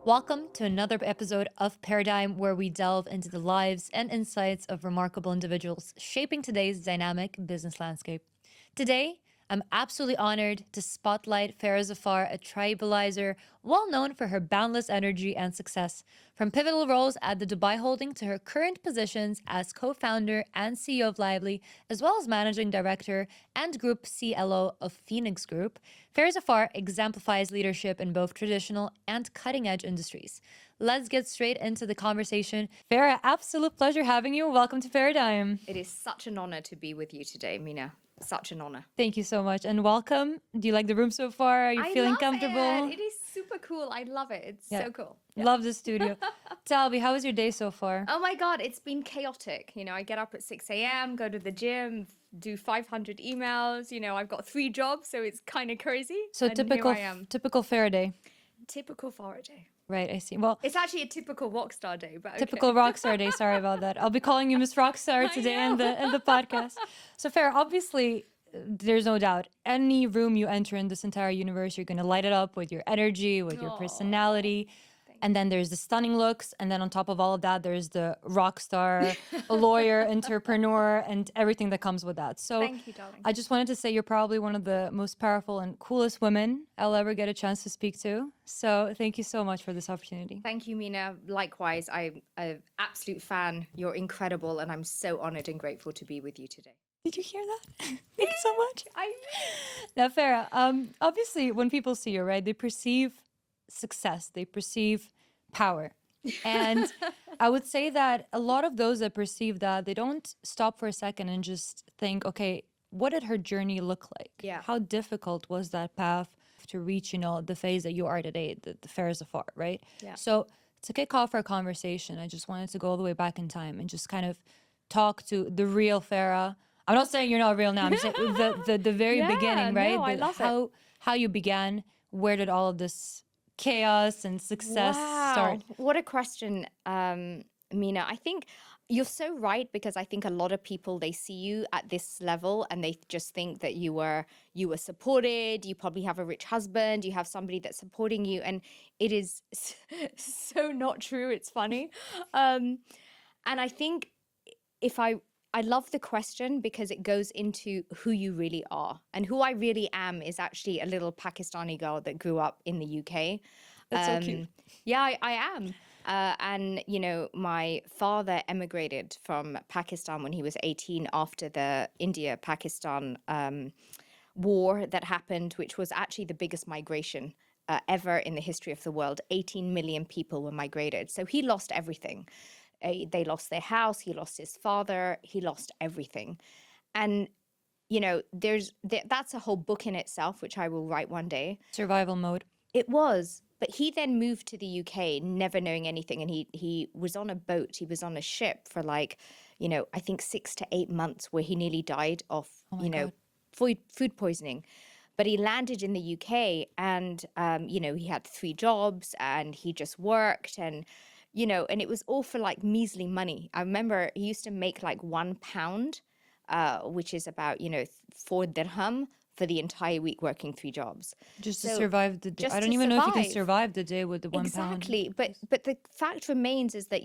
Welcome to another episode of Paradigm, where we delve into the lives and insights of remarkable individuals shaping today's dynamic business landscape. Today, I'm absolutely honored to spotlight Farah Zafar, a tribalizer well known for her boundless energy and success. From pivotal roles at the Dubai Holding to her current positions as co-founder and CEO of Lyvely, as well as managing director and group CLO of Phoenix Group, Farah Zafar exemplifies leadership in both traditional and cutting-edge industries. Let's get straight into the conversation. Farah, absolute pleasure having you. Welcome to Paradigm. It is such an honor to be with you today, Mina. Such an honor. Thank you so much and welcome. Do you like the room so far? Are you feeling comfortable? It is super cool. I love it. It's so cool. Yeah. Love the studio. Tell me, how was your day so far? Oh my God, it's been chaotic. I get up at 6 a.m., go to the gym, do 500 emails. I've got 3 jobs, so it's kind of crazy. So and typical Farah day. Typical Farah day. Right, I see. Well, it's actually a typical Rockstar day, but typical Rockstar day. Sorry about that. I'll be calling you Miss Rockstar today in the podcast. So Farah, obviously, there's no doubt, any room you enter in this entire universe, you're going to light it up with your energy, with your personality. And then there's the stunning looks. And then on top of all of that, there's the rock star, lawyer, entrepreneur, and everything that comes with that. So thank you, darling. I just wanted to say you're probably one of the most powerful and coolest women I'll ever get a chance to speak to. So thank you so much for this opportunity. Thank you, Mina. Likewise, I'm an absolute fan. You're incredible. And I'm so honored and grateful to be with you today. Did you hear that? Thank you so much. Now, Farah, obviously, when people see you, right, they perceive success, they perceive power. And I would say that a lot of those that perceive that, they don't stop for a second and just think, okay, what did her journey look like? Yeah. How difficult was that path to reach, the phase that you are today, the Farah Zafar, right? Yeah. So to kick off our conversation, I just wanted to go all the way back in time and just kind of talk to the real Farah. I'm not saying you're not real now. I'm saying the very beginning, right? No, I love it. How you began. Where did all of this chaos and success start? What a question, Mina. I think you're so right, because I think a lot of people, they see you at this level and they just think that you were supported. You probably have a rich husband. You have somebody that's supporting you, and it is so not true. It's funny, and I think I love the question because it goes into who you really are. And who I really am is actually a little Pakistani girl that grew up in the UK. That's so cute. Yeah, I am. And, my father emigrated from Pakistan when he was 18 after the India-Pakistan war that happened, which was actually the biggest migration ever in the history of the world. 18 million people were migrated. So he lost everything. They lost their house, he lost his father, he lost everything. And, that's a whole book in itself, which I will write one day. Survival mode. It was. But he then moved to the UK, never knowing anything. And he was on a boat, he was on a ship for I think 6 to 8 months, where he nearly died of, food poisoning. But he landed in the UK and, he had 3 jobs and he just worked and it was all for measly money. I remember he used to make £1, which is about, 4 dirham for the entire week, working 3 jobs. Just to survive the day. I don't even know if you can survive the day with the £1. Exactly. But the fact remains is that,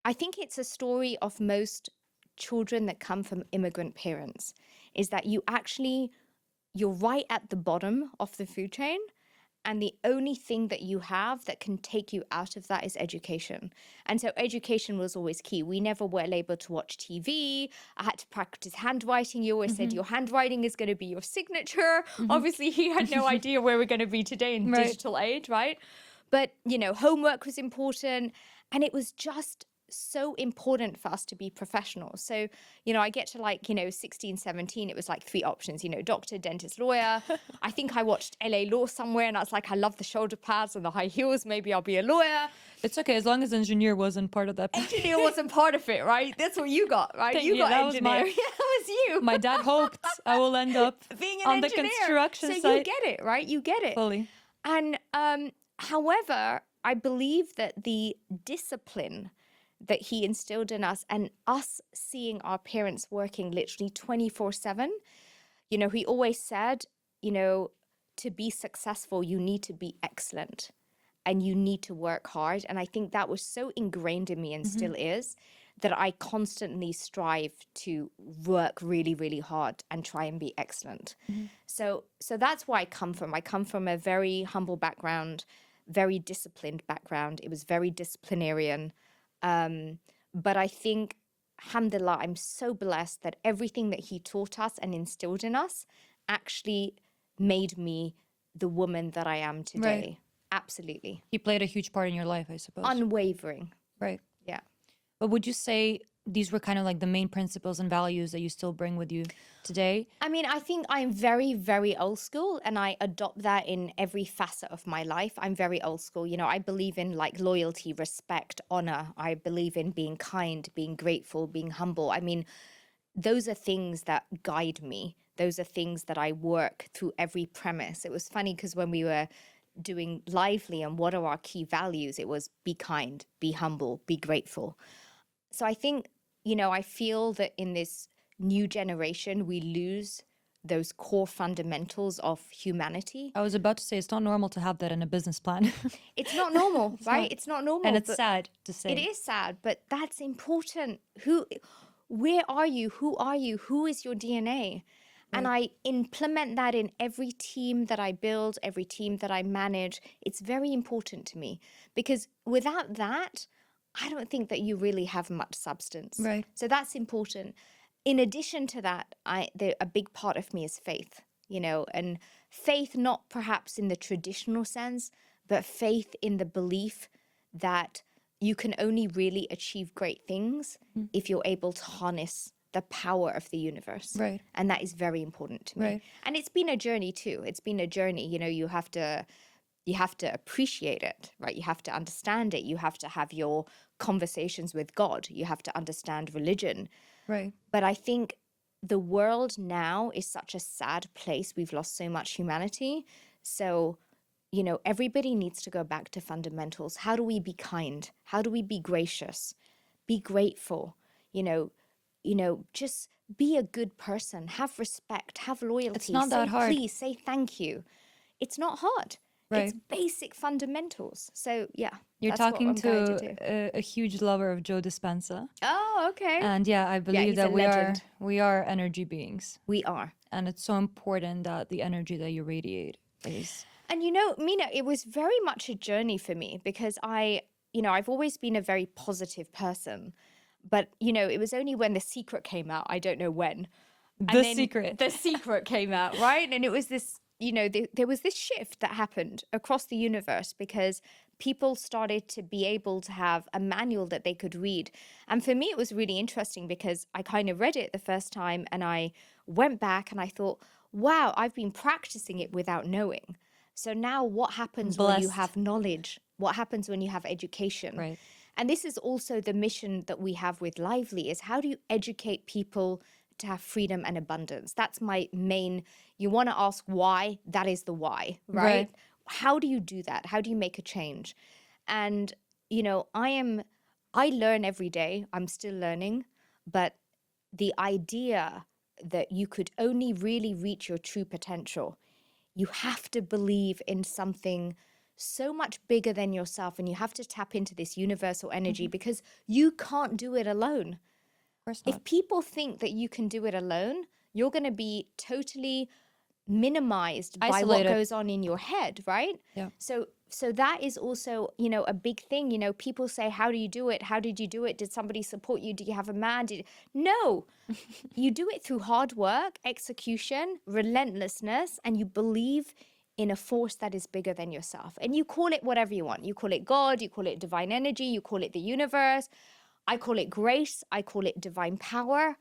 I think it's a story of most children that come from immigrant parents, is that you're right at the bottom of the food chain. And the only thing that you have that can take you out of that is education. And so education was always key. We never were able to watch TV. I had to practice handwriting. You always said your handwriting is going to be your signature. Obviously, he had no idea where we're going to be today in digital age, right? But, homework was important. And it was just so important for us to be professional. So, I get to 16, 17, it was 3 options, doctor, dentist, lawyer. I think I watched LA Law somewhere and I was like, I love the shoulder pads and the high heels. Maybe I'll be a lawyer. It's okay, as long as engineer wasn't part of that. Engineer wasn't part of it, right? That's what you got, right? You got engineer. Yeah, that was you. My dad hoped I will end up being on engineer. The construction site. So you get it, right? You get it. Fully. And however, I believe that the discipline that he instilled in us, and us seeing our parents working literally 24/7, he always said, you know, to be successful, you need to be excellent and you need to work hard. And I think that was so ingrained in me and Mm-hmm. still is that I constantly strive to work really, really hard and try and be excellent. Mm-hmm. So that's where I come from. I come from a very humble background, very disciplined background. It was very disciplinarian. But I think, alhamdulillah, I'm so blessed that everything that he taught us and instilled in us actually made me the woman that I am Right. today. Absolutely. He played a huge part in your life, I suppose. Unwavering. Right. Yeah. But would you say these were kind of like the main principles and values that you still bring with you today? I mean, I think I'm very, very old school and I adopt that in every facet of my life. I'm very old school. I believe in like loyalty, respect, honor. I believe in being kind, being grateful, being humble. I mean, those are things that guide me. Those are things that I work through every premise. It was funny because when we were doing Lively and what are our key values, it was be kind, be humble, be grateful. So I think, I feel that in this new generation, we lose those core fundamentals of humanity. I was about to say it's not normal to have that in a business plan. It's not normal, It's right? not. It's not And normal, it's but sad to it say. is sad, but that's important. Where are you? Who are you? Who is your DNA? And Right. I implement that in every team that I build, every team that I manage. It's very important to me because without that, I don't think that you really have much substance. Right. So that's important. In addition to that, a big part of me is faith, and faith not perhaps in the traditional sense, but faith in the belief that you can only really achieve great things Mm. if you're able to harness the power of the universe. Right. And that is very important to me. Right. And it's been a journey too. It's been a journey. You have to appreciate it, right? You have to understand it. You have to have your conversations with God. You have to understand religion. Right. But I think the world now is such a sad place. We've lost so much humanity. So, everybody needs to go back to fundamentals. How do we be kind? How do we be gracious? Be grateful. Just be a good person. Have respect. Have loyalty. It's not Say that hard. please. Say thank you. It's not hard. It's Right. basic fundamentals. So yeah, You're that's what talking I'm going to to do. a huge lover of Joe Dispenza. Oh, okay. And yeah, I believe he's a that legend. we are energy beings. We are. And it's so important that the energy that you radiate is And Mina, it was very much a journey for me because I've always been a very positive person. But, it was only when The Secret came out, I don't know when. the secret. The Secret came out, right? And it was this, there was this shift that happened across the universe because people started to be able to have a manual that they could read. And for me, it was really interesting because I kind of read it the first time and I went back and I thought, wow, I've been practicing it without knowing. So now what happens when you Blessed. have knowledge? What happens when you have education? Right. And this is also the mission that we have with Lively is how do you educate people to have freedom and abundance? That's my main, you want to ask why, that is the why, right? Right. How do you do that? How do you make a change? And, I learn every day, I'm still learning, but the idea that you could only really reach your true potential, you have to believe in something so much bigger than yourself and you have to tap into this universal energy because you can't do it alone. Of course not. If people think that you can do it alone, you're going to be totally minimized by what Isolated. goes on in your head, right? Yeah. So that is also, a big thing. People say, how do you do it? How did you do it? Did somebody support you? Do you have a man? No, you do it through hard work, execution, relentlessness, and you believe in a force that is bigger than yourself. And you call it whatever you want. You call it God, you call it divine energy, you call it the universe. I call it grace, I call it divine power.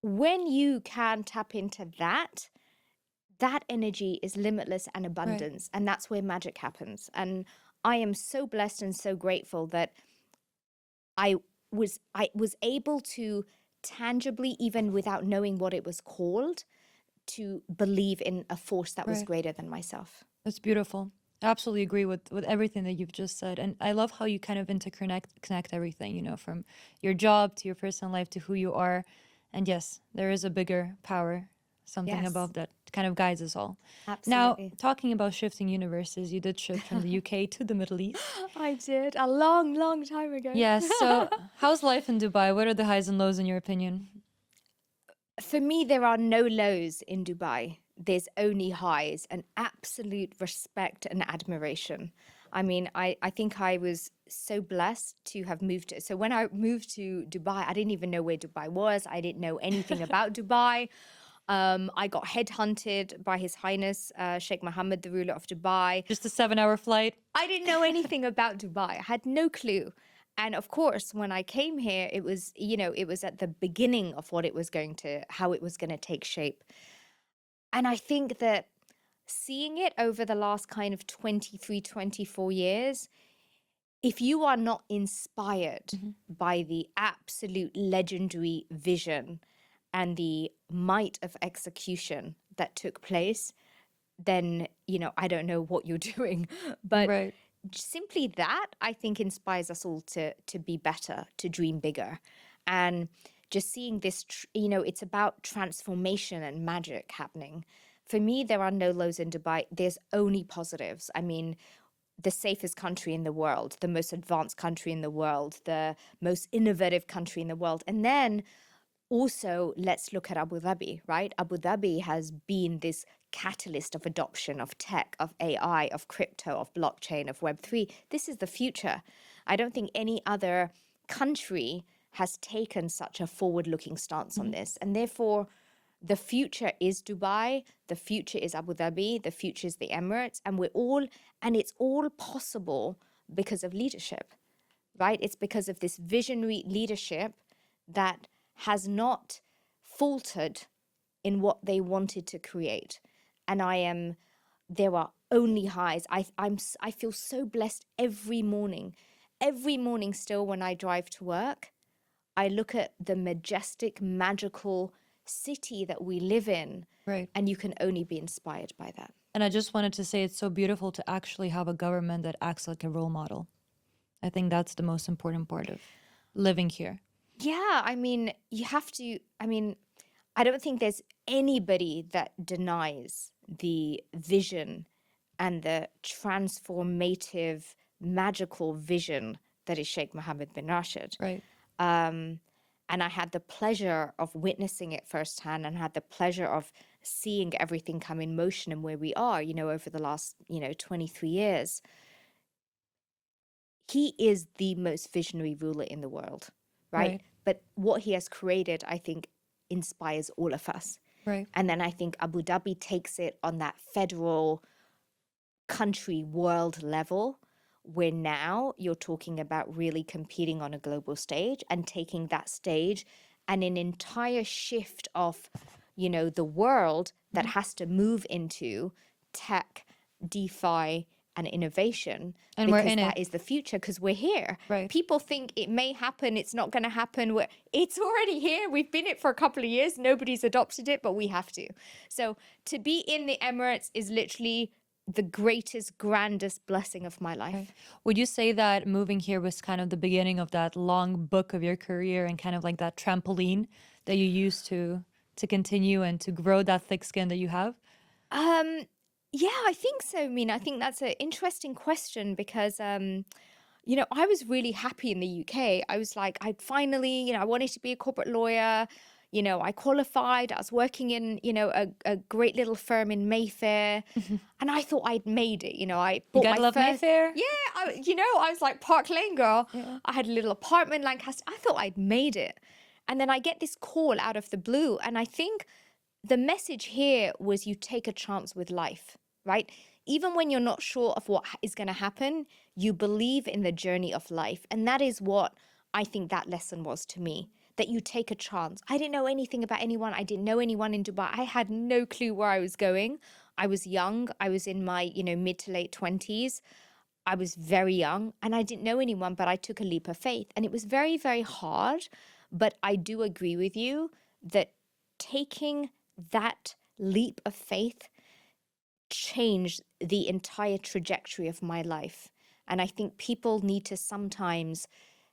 When you can tap into that energy is limitless and abundance. And that's where magic happens. And I am so blessed and so grateful that I was able to tangibly, even without knowing what it was called, to believe in a force that was Right. greater than myself. That's beautiful. I absolutely agree with everything that you've just said. And I love how you kind of connect everything, from your job to your personal life to who you are. And yes, there is a bigger power something Yes, above that kind of guides us all. Now, absolutely. talking about shifting universes, you did shift from the UK to the Middle East. I did a long, long time ago. Yes. So, how's life in Dubai? What are the highs and lows in your opinion? For me, there are no lows in Dubai. There's only highs and absolute respect and admiration. I mean, I think I was so blessed to have moved. So when I moved to Dubai, I didn't even know where Dubai was. I didn't know anything about Dubai. I got headhunted by His Highness Sheikh Mohammed, the ruler of Dubai. Just a 7 hour flight. I didn't know anything about Dubai. I had no clue. And of course, when I came here, it was, it was at the beginning of how it was going to take shape. And I think that seeing it over the last kind of 23, 24 years, if you are not inspired Mhm. by the absolute legendary vision and the might of execution that took place, then, I don't know what you're doing. But Right. simply that, I think, inspires us all to be better, to dream bigger. And just seeing this, it's about transformation and magic happening. For me, there are no lows in Dubai. There's only positives. I mean, the safest country in the world, the most advanced country in the world, the most innovative country in the world. And then also, let's look at Abu Dhabi, right? Abu Dhabi has been this catalyst of adoption of tech, of AI, of crypto, of blockchain, of Web3. This is the future. I don't think any other country has taken such a forward looking stance on Mhm. this. And therefore, the future is Dubai, the future is Abu Dhabi, the future is the Emirates, and it's all possible because of leadership, right? It's because of this visionary leadership that has not faltered in what they wanted to create. And there are only highs. I feel so blessed every morning. Every morning still when I drive to work, I look at the majestic, magical city that we live in, Right. and you can only be inspired by that. And I just wanted to say it's so beautiful to actually have a government that acts like a role model. I think that's the most important part of living here. Yeah, I mean, I don't think there's anybody that denies the vision and the transformative, magical vision that is Sheikh Mohammed bin Rashid. Right. Um, and I had the pleasure of witnessing it firsthand and had the pleasure of seeing everything come in motion and where we are, over the last, 23 years. He is the most visionary ruler in the world, right? Right. But what he has created, I think, inspires all of us. Right. And then I think Abu Dhabi takes it on that federal country world level, where now you're talking about really competing on a global stage and taking that stage and an entire shift of, the world that Mhm. has to move into tech, DeFi, and innovation, And we're because in that it. is the future, because we're here. Right. People think it may happen, it's not going to happen. It's already here. We've been it for a couple of years. Nobody's adopted it, but we have to. So to be in the Emirates is literally the greatest, grandest blessing of my Right. life. Would you say that moving here was kind of the beginning of that long book of your career and kind of like that trampoline that you used to continue and to grow that thick skin that you have? Um, yeah, I think so. I mean, I think that's an interesting question because, I was really happy in the UK. I was like, I finally, I wanted to be a corporate lawyer. I qualified. I was working in, a great little firm in Mayfair, and I thought I'd made it. I You bought gotta my love first. Mayfair. Yeah, I was like Park Lane girl. Yeah. I had a little apartment in Lancaster. I thought I'd made it, and then I get this call out of the blue, and I think the message here was you take a chance with life, right? Even when you're not sure of what is going to happen, you believe in the journey of life. And that is what I think that lesson was to me, that you take a chance. I didn't know anything about anyone. I didn't know anyone in Dubai. I had no clue where I was going. I was young. I was in my, mid to late 20s. I was very young and I didn't know anyone, but I took a leap of faith. And it was very, very hard. But I do agree with you that taking that leap of faith changed the entire trajectory of my life. And I think people need to sometimes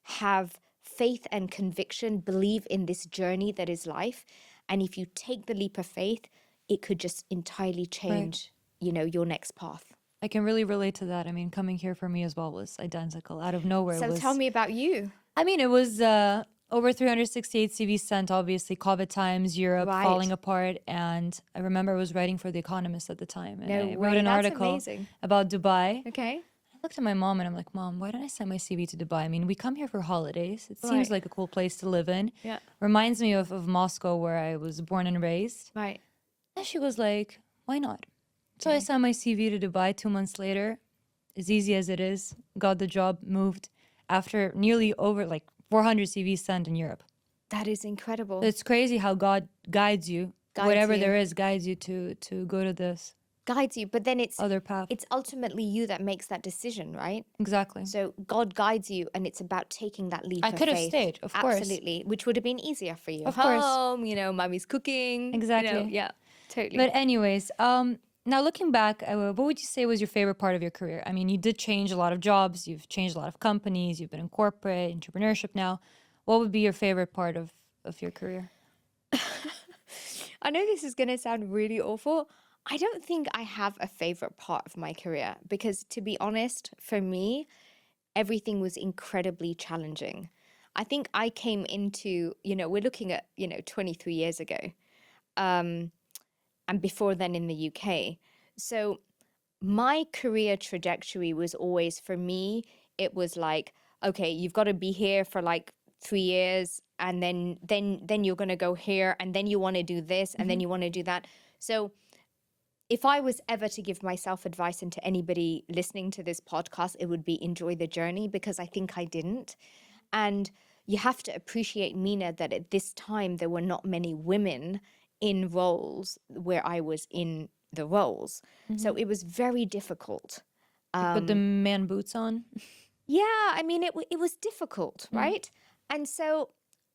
have faith and conviction, believe in this journey that is life. And if you take the leap of faith, it could just entirely Right. change, you know, your next path. I can really relate to that. I mean, coming here for me as well was identical. Out of nowhere, it So tell was. me about you. I mean, it was over 368 CVs sent, obviously, COVID times, Europe falling Right. apart. And I remember I was writing for The Economist at the time. And No I wrote way. an That's article amazing. about Dubai. Okay. I looked at my mom and I'm like, Mom, why don't I send my CV to Dubai? I mean, we come here for holidays. It seems Right. like a cool place to live in. Yeah. Reminds me of Moscow, where I was born and raised. Right. And she was like, why not? So I Okay. sent my CV to Dubai 2 months later. As easy as it is, got the job, moved after nearly over like 400 CVs sent in Europe. That is incredible. It's crazy how God guides you, Guides whatever there you. is, guides you to go to this Guides you. But then other path. it's ultimately you that makes that decision, right? Exactly. So God guides you, and it's about taking that leap I of could have faith. stayed, of course. Absolutely, which would have been easier for you. Of course. Home, you know, mommy's cooking. You know, Exactly. yeah, totally. But anyways, now looking back, what would you say was your favorite part of your career? I mean, you did change a lot of jobs, you've changed a lot of companies, you've been in corporate, entrepreneurship now. What would be your favorite part of your career? I know this is going to sound really awful. I don't think I have a favorite part of my career because, to be honest, for me, everything was incredibly challenging. I think I came into, you know, we're looking at, you know, 23 years ago, and before then in the UK. So my career trajectory was always, for me, it was like, okay, you've got to be here for like 3 years, and then you're going to go here, and then you want to do this, and then you want to do that. So if I was ever to give myself advice, and to anybody listening to this podcast, it would be enjoy the journey, because I think I didn't. And you have to appreciate, Mina, that at this time there were not many women in roles where I was in the roles. So it was very difficult. You put the man boots on? Yeah, I mean, it was difficult, right? And so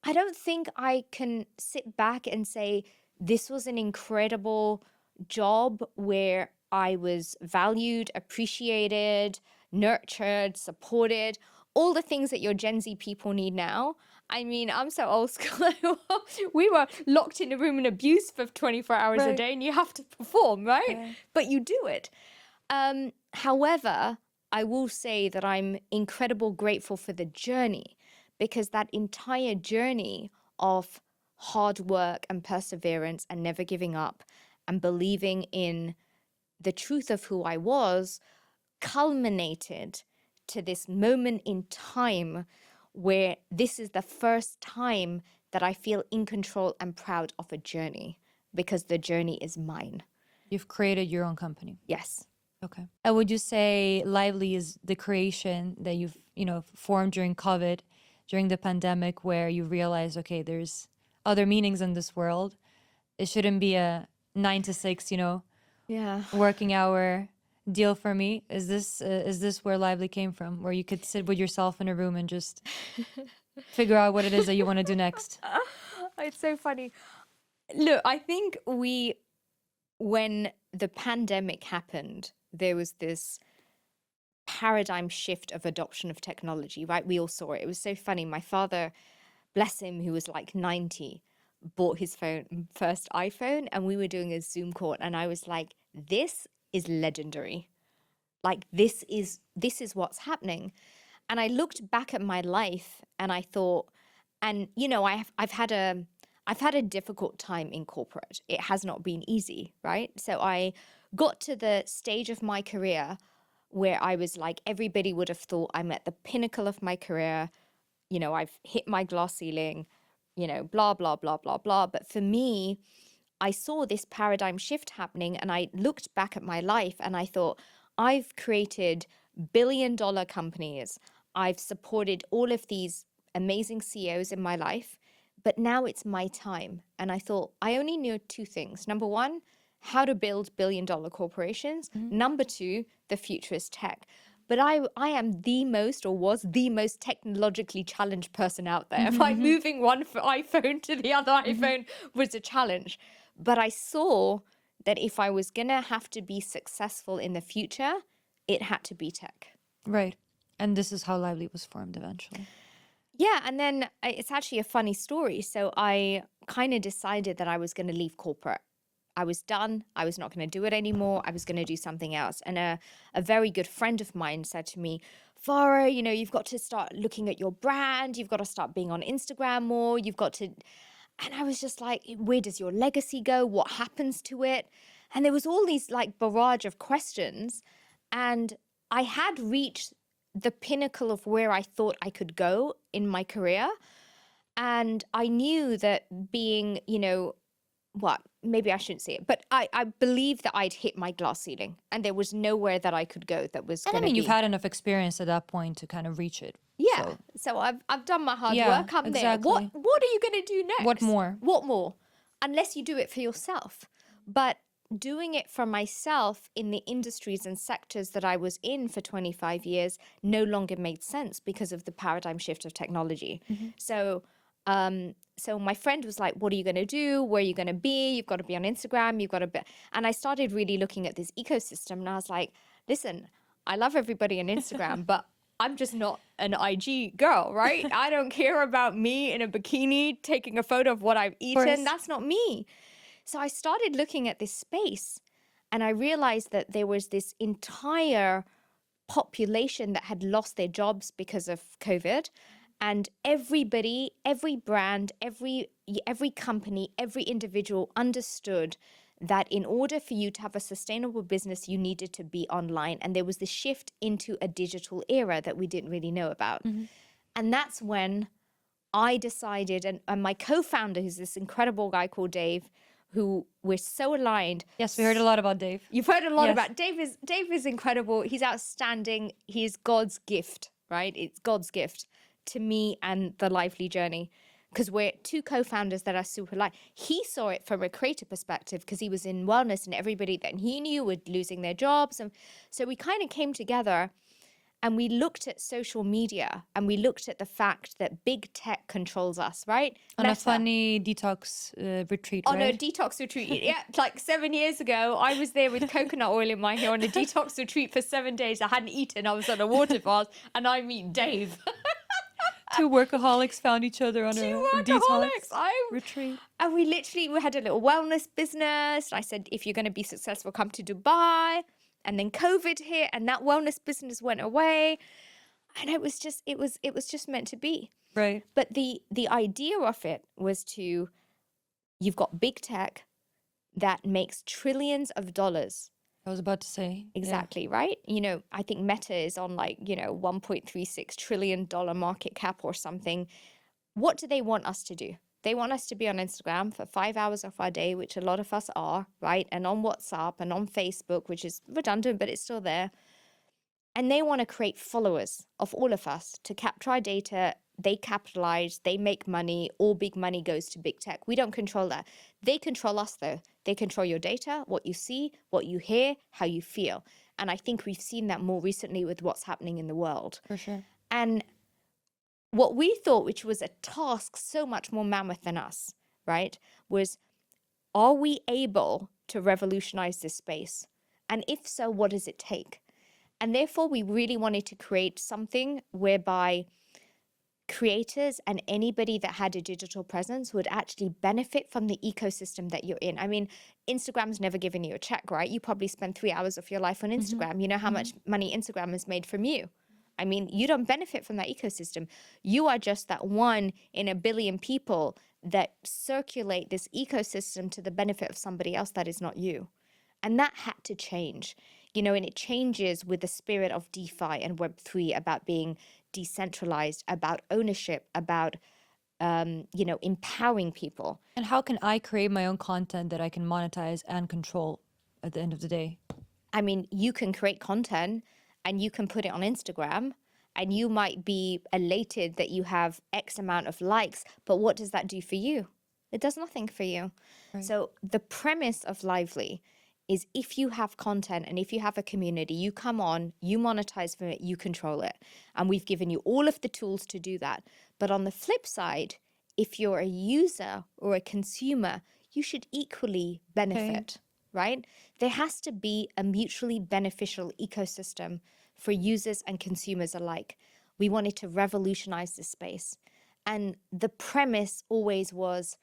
I don't think I can sit back and say this was an incredible job where I was valued, appreciated, nurtured, supported, all the things that your Gen Z people need now. I mean, I'm so old school. We were locked in a room and abused for 24 hours a Right. day, and you have to perform, right? Right. But you do it. However, I will say that I'm incredibly grateful for the journey, because that entire journey of hard work and perseverance and never giving up and believing in the truth of who I was culminated to this moment in time where this is the first time that I feel in control and proud of a journey, because the journey is mine. You've created your own company. Yes. Okay. And would you say Lively is the creation that you've, formed during COVID, during the pandemic, where you realize, okay, there's other meanings in this world. It shouldn't be a 9 to 6, Yeah. working hour deal for me. Is this where Lively came from, where you could sit with yourself in a room and just figure out what it is that you want to do next? It's so funny. Look, I think when the pandemic happened, there was this paradigm shift of adoption of technology, right? We all saw it. It was so funny. My father, bless him, who was like 90, bought his first iPhone, and we were doing a Zoom call, and I was like, this is legendary. Like this is what's happening. And I looked back at my life and I thought, and I've had a difficult time in corporate. It has not been easy, right? So I got to the stage of my career where I was like, everybody would have thought I'm at the pinnacle of my career. I've hit my glass ceiling, blah, blah, blah, blah, blah. But for me, I saw this paradigm shift happening, and I looked back at my life and I thought, I've created billion-dollar companies. I've supported all of these amazing CEOs in my life, but now it's my time. And I thought, I only knew two things. Number one, how to build billion-dollar corporations. Number two, the future is tech. But I am the most, or was the most, technologically challenged person out there. By moving one iPhone to the other iPhone was a challenge. But I saw that if I was going to have to be successful in the future, it had to be tech. Right. And this is how Lively was formed eventually. Yeah, and then it's actually a funny story. So I kind of decided that I was going to leave corporate. I was done. I was not going to do it anymore. I was going to do something else. And a very good friend of mine said to me, Farah, you know, you've got to start looking at your brand. You've got to start being on Instagram more. You've got to. And I was just like, where does your legacy go? What happens to it? And there was all these like barrage of questions. And I had reached the pinnacle of where I thought I could go in my career. And I knew that being, you know, what, maybe I shouldn't say it, but I believe that I'd hit my glass ceiling and there was nowhere that I could go that was And I going to mean, you've be. had enough experience at that point to kind of reach it. Yeah. So, So I've done my hard yeah, work. I'm there. exactly. What are you going to do next? What more? What more? Unless you do it for yourself. But doing it for myself in the industries and sectors that I was in for 25 years no longer made sense because of the paradigm shift of technology. So so my friend was like, what are you going to do? Where are you going to be? You've got to be on Instagram. You've got to be. And I started really looking at this ecosystem and I was like, listen, I love everybody on Instagram, but I'm just not an IG girl, right? I don't care about me in a bikini taking a photo of what I've eaten. course. That's not me. So I started looking at this space and I realized that there was this entire population that had lost their jobs because of COVID. And everybody, every brand, every company, every individual understood that in order for you to have a sustainable business, you needed to be online. And there was the shift into a digital era that we didn't really know about. And that's when I decided, and my co-founder, who's this incredible guy called Dave, who we're so aligned. Yes, we heard a lot about Dave. You've heard a lot Yes. about Dave. Dave is incredible. He's outstanding. He's God's gift, right? It's God's gift to me and the Lyvely journey, because we're two co-founders that are super alike. He saw it from a creator perspective because he was in wellness and everybody that he knew were losing their jobs. And so we kind of came together and we looked at social media and we looked at the fact that big tech controls us, right? On a Meta. funny detox retreat, On a right? detox retreat. Yeah, like 7 years ago, I was there with coconut oil in my hair on a detox retreat for 7 days. I hadn't eaten. I was on a water fast and I meet Dave. Two workaholics found each other on Two a workaholics. detox retreat. And we had a little wellness business. I said, if you're going to be successful, come to Dubai. And then COVID hit and that wellness business went away. And it was just meant to be. Right. But the idea of it was you've got big tech that makes trillions of dollars. I was about to say. Exactly, right? You know, I think Meta is on like, you know, $1.36 trillion market cap or something. What do they want us to do? They want us to be on Instagram for 5 hours of our day, which a lot of us are, right? And on WhatsApp and on Facebook, which is redundant, but it's still there. And they want to create followers of all of us to capture our data. They capitalize, they make money, all big money goes to big tech. We don't control that. They control us though. They control your data, what you see, what you hear, how you feel. And I think we've seen that more recently with what's happening in the world. For sure. And what we thought, which was a task so much more mammoth than us, right, was, are we able to revolutionize this space? And if so, what does it take? And therefore, we really wanted to create something whereby creators and anybody that had a digital presence would actually benefit from the ecosystem that you're in. I mean, Instagram's never given you a check, right? You probably spend 3 hours of your life on Instagram. You know how much money Instagram has made from you. I mean, you don't benefit from that ecosystem. You are just that one in a billion people that circulate this ecosystem to the benefit of somebody else that is not you. And that had to change, you know, and it changes with the spirit of DeFi and Web3 about being decentralized, about ownership, about, you know, empowering people. And how can I create my own content that I can monetize and control at the end of the day? I mean, you can create content and you can put it on Instagram and you might be elated that you have X amount of likes, but what does that do for you? It does nothing for you. Right. So the premise of Lyvely is if you have content and if you have a community, you come on, you monetize from it, you control it. And we've given you all of the tools to do that. But on the flip side, if you're a user or a consumer, you should equally benefit, right? There has to be a mutually beneficial ecosystem for users and consumers alike. We wanted to revolutionize this space. And the premise always was,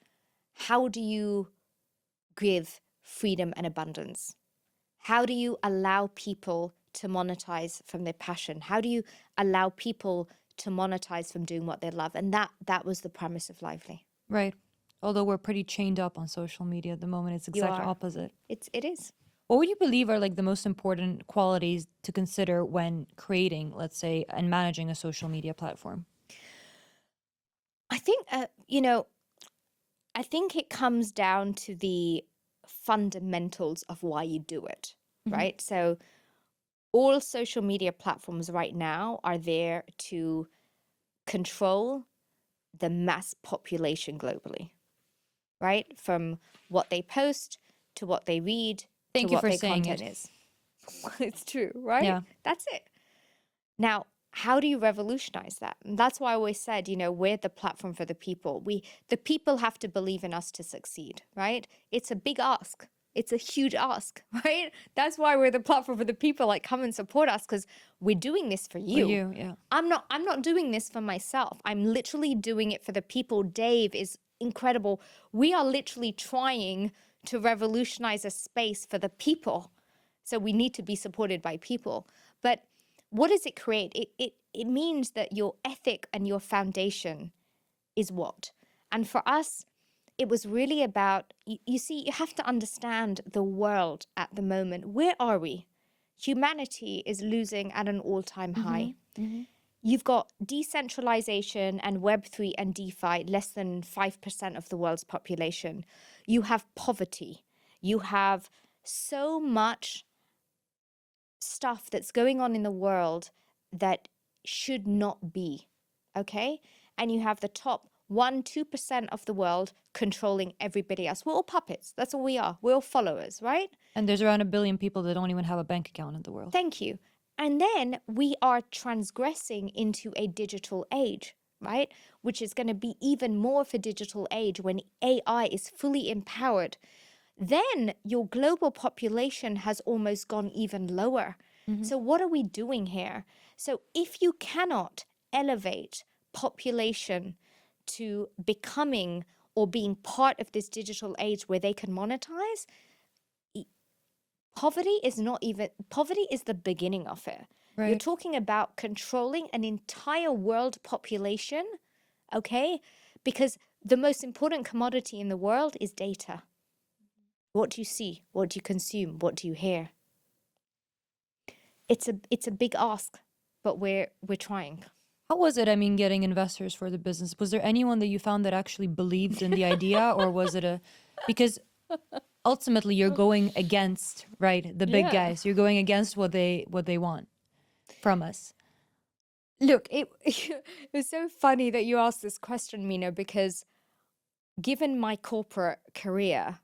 how do you give freedom, and abundance? How do you allow people to monetize from their passion? How do you allow people to monetize from doing what they love? And that was the premise of Lyvely. Right. Although we're pretty chained up on social media at the moment, it's You exact are. opposite. It is. What would you believe are like the most important qualities to consider when creating, let's say, and managing a social media platform? I think, I think it comes down to the fundamentals of why you do it, Hmm. right? So all social media platforms right now are there to control the mass population globally, right? From what they post to what they read to Thank you what for their saying content it. is. It's true, right? Yeah. That's it. Now, how do you revolutionize that? And that's why I always said, we're the platform for the people. The people have to believe in us to succeed, right? It's a big ask. It's a huge ask, right? That's why we're the platform for the people. Like, come and support us because we're doing this for For you. you, yeah. I'm not doing this for myself. I'm literally doing it for the people. Dave is incredible. We are literally trying to revolutionize a space for the people. So we need to be supported by people. But what does it create? It means that your ethic and your foundation is what? And for us, it was really about, you see, you have to understand the world at the moment. Where are we? Humanity is losing at an all-time Mm-hmm. high. Mm-hmm. You've got decentralization and Web3 and DeFi, less than 5% of the world's population. You have poverty. You have so much stuff that's going on in the world that should not be, okay? And you have the top 1-2% of the world controlling everybody else. We're all puppets. That's all we are. We're all followers, right? And there's around 1 billion people that don't even have a bank account in the world. Thank you. And then we are transgressing into a digital age, right? Which is going to be even more of a digital age when AI is fully empowered. Then your global population has almost gone even lower. Mm-hmm. So, what are we doing here? So, if you cannot elevate population to becoming or being part of this digital age where they can monetize, poverty is the beginning of it. You're Right. talking about controlling an entire world population, okay? Because the most important commodity in the world is data. What do you see? What do you consume? What do you hear? It's a big ask, but we're trying. How was it, I mean, getting investors for the business? Was there anyone that you found that actually believed in the idea, or was it because ultimately you're going against, right, the big Yeah. guys. You're going against what they want from us. Look, it was so funny that you asked this question, Mina, because given my corporate career,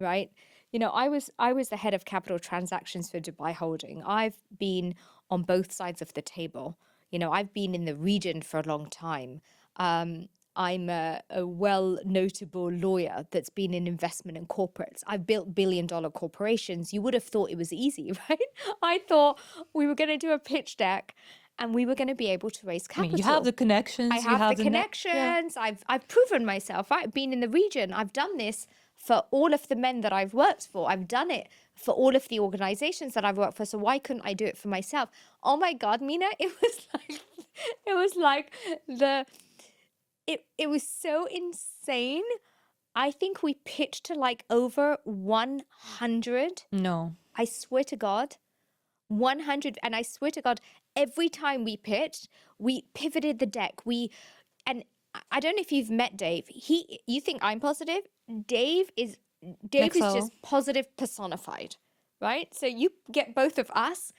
right? I was the head of capital transactions for Dubai Holding. I've been on both sides of the table. I've been in the region for a long time. I'm a well notable lawyer that's been in investment and corporates. I've built billion-dollar corporations. You would have thought it was easy, right? I thought we were going to do a pitch deck and we were going to be able to raise I mean, you have capital. the I connections, you have the have the net. Yeah. connections. I've proven myself, right? I've been in the region. I've done this for all of the men that I've worked for. I've done it for all of the organizations that I've worked for. So why couldn't I do it for myself? Oh my God, Mina, it was like it was so insane. I think we pitched to like over 100. No. I swear to God, 100. And I swear to God, every time we pitched, we pivoted the deck. And I don't know if you've met Dave. You think I'm positive? Dave is Dave Next is level. just positive personified, right? So you get both of us.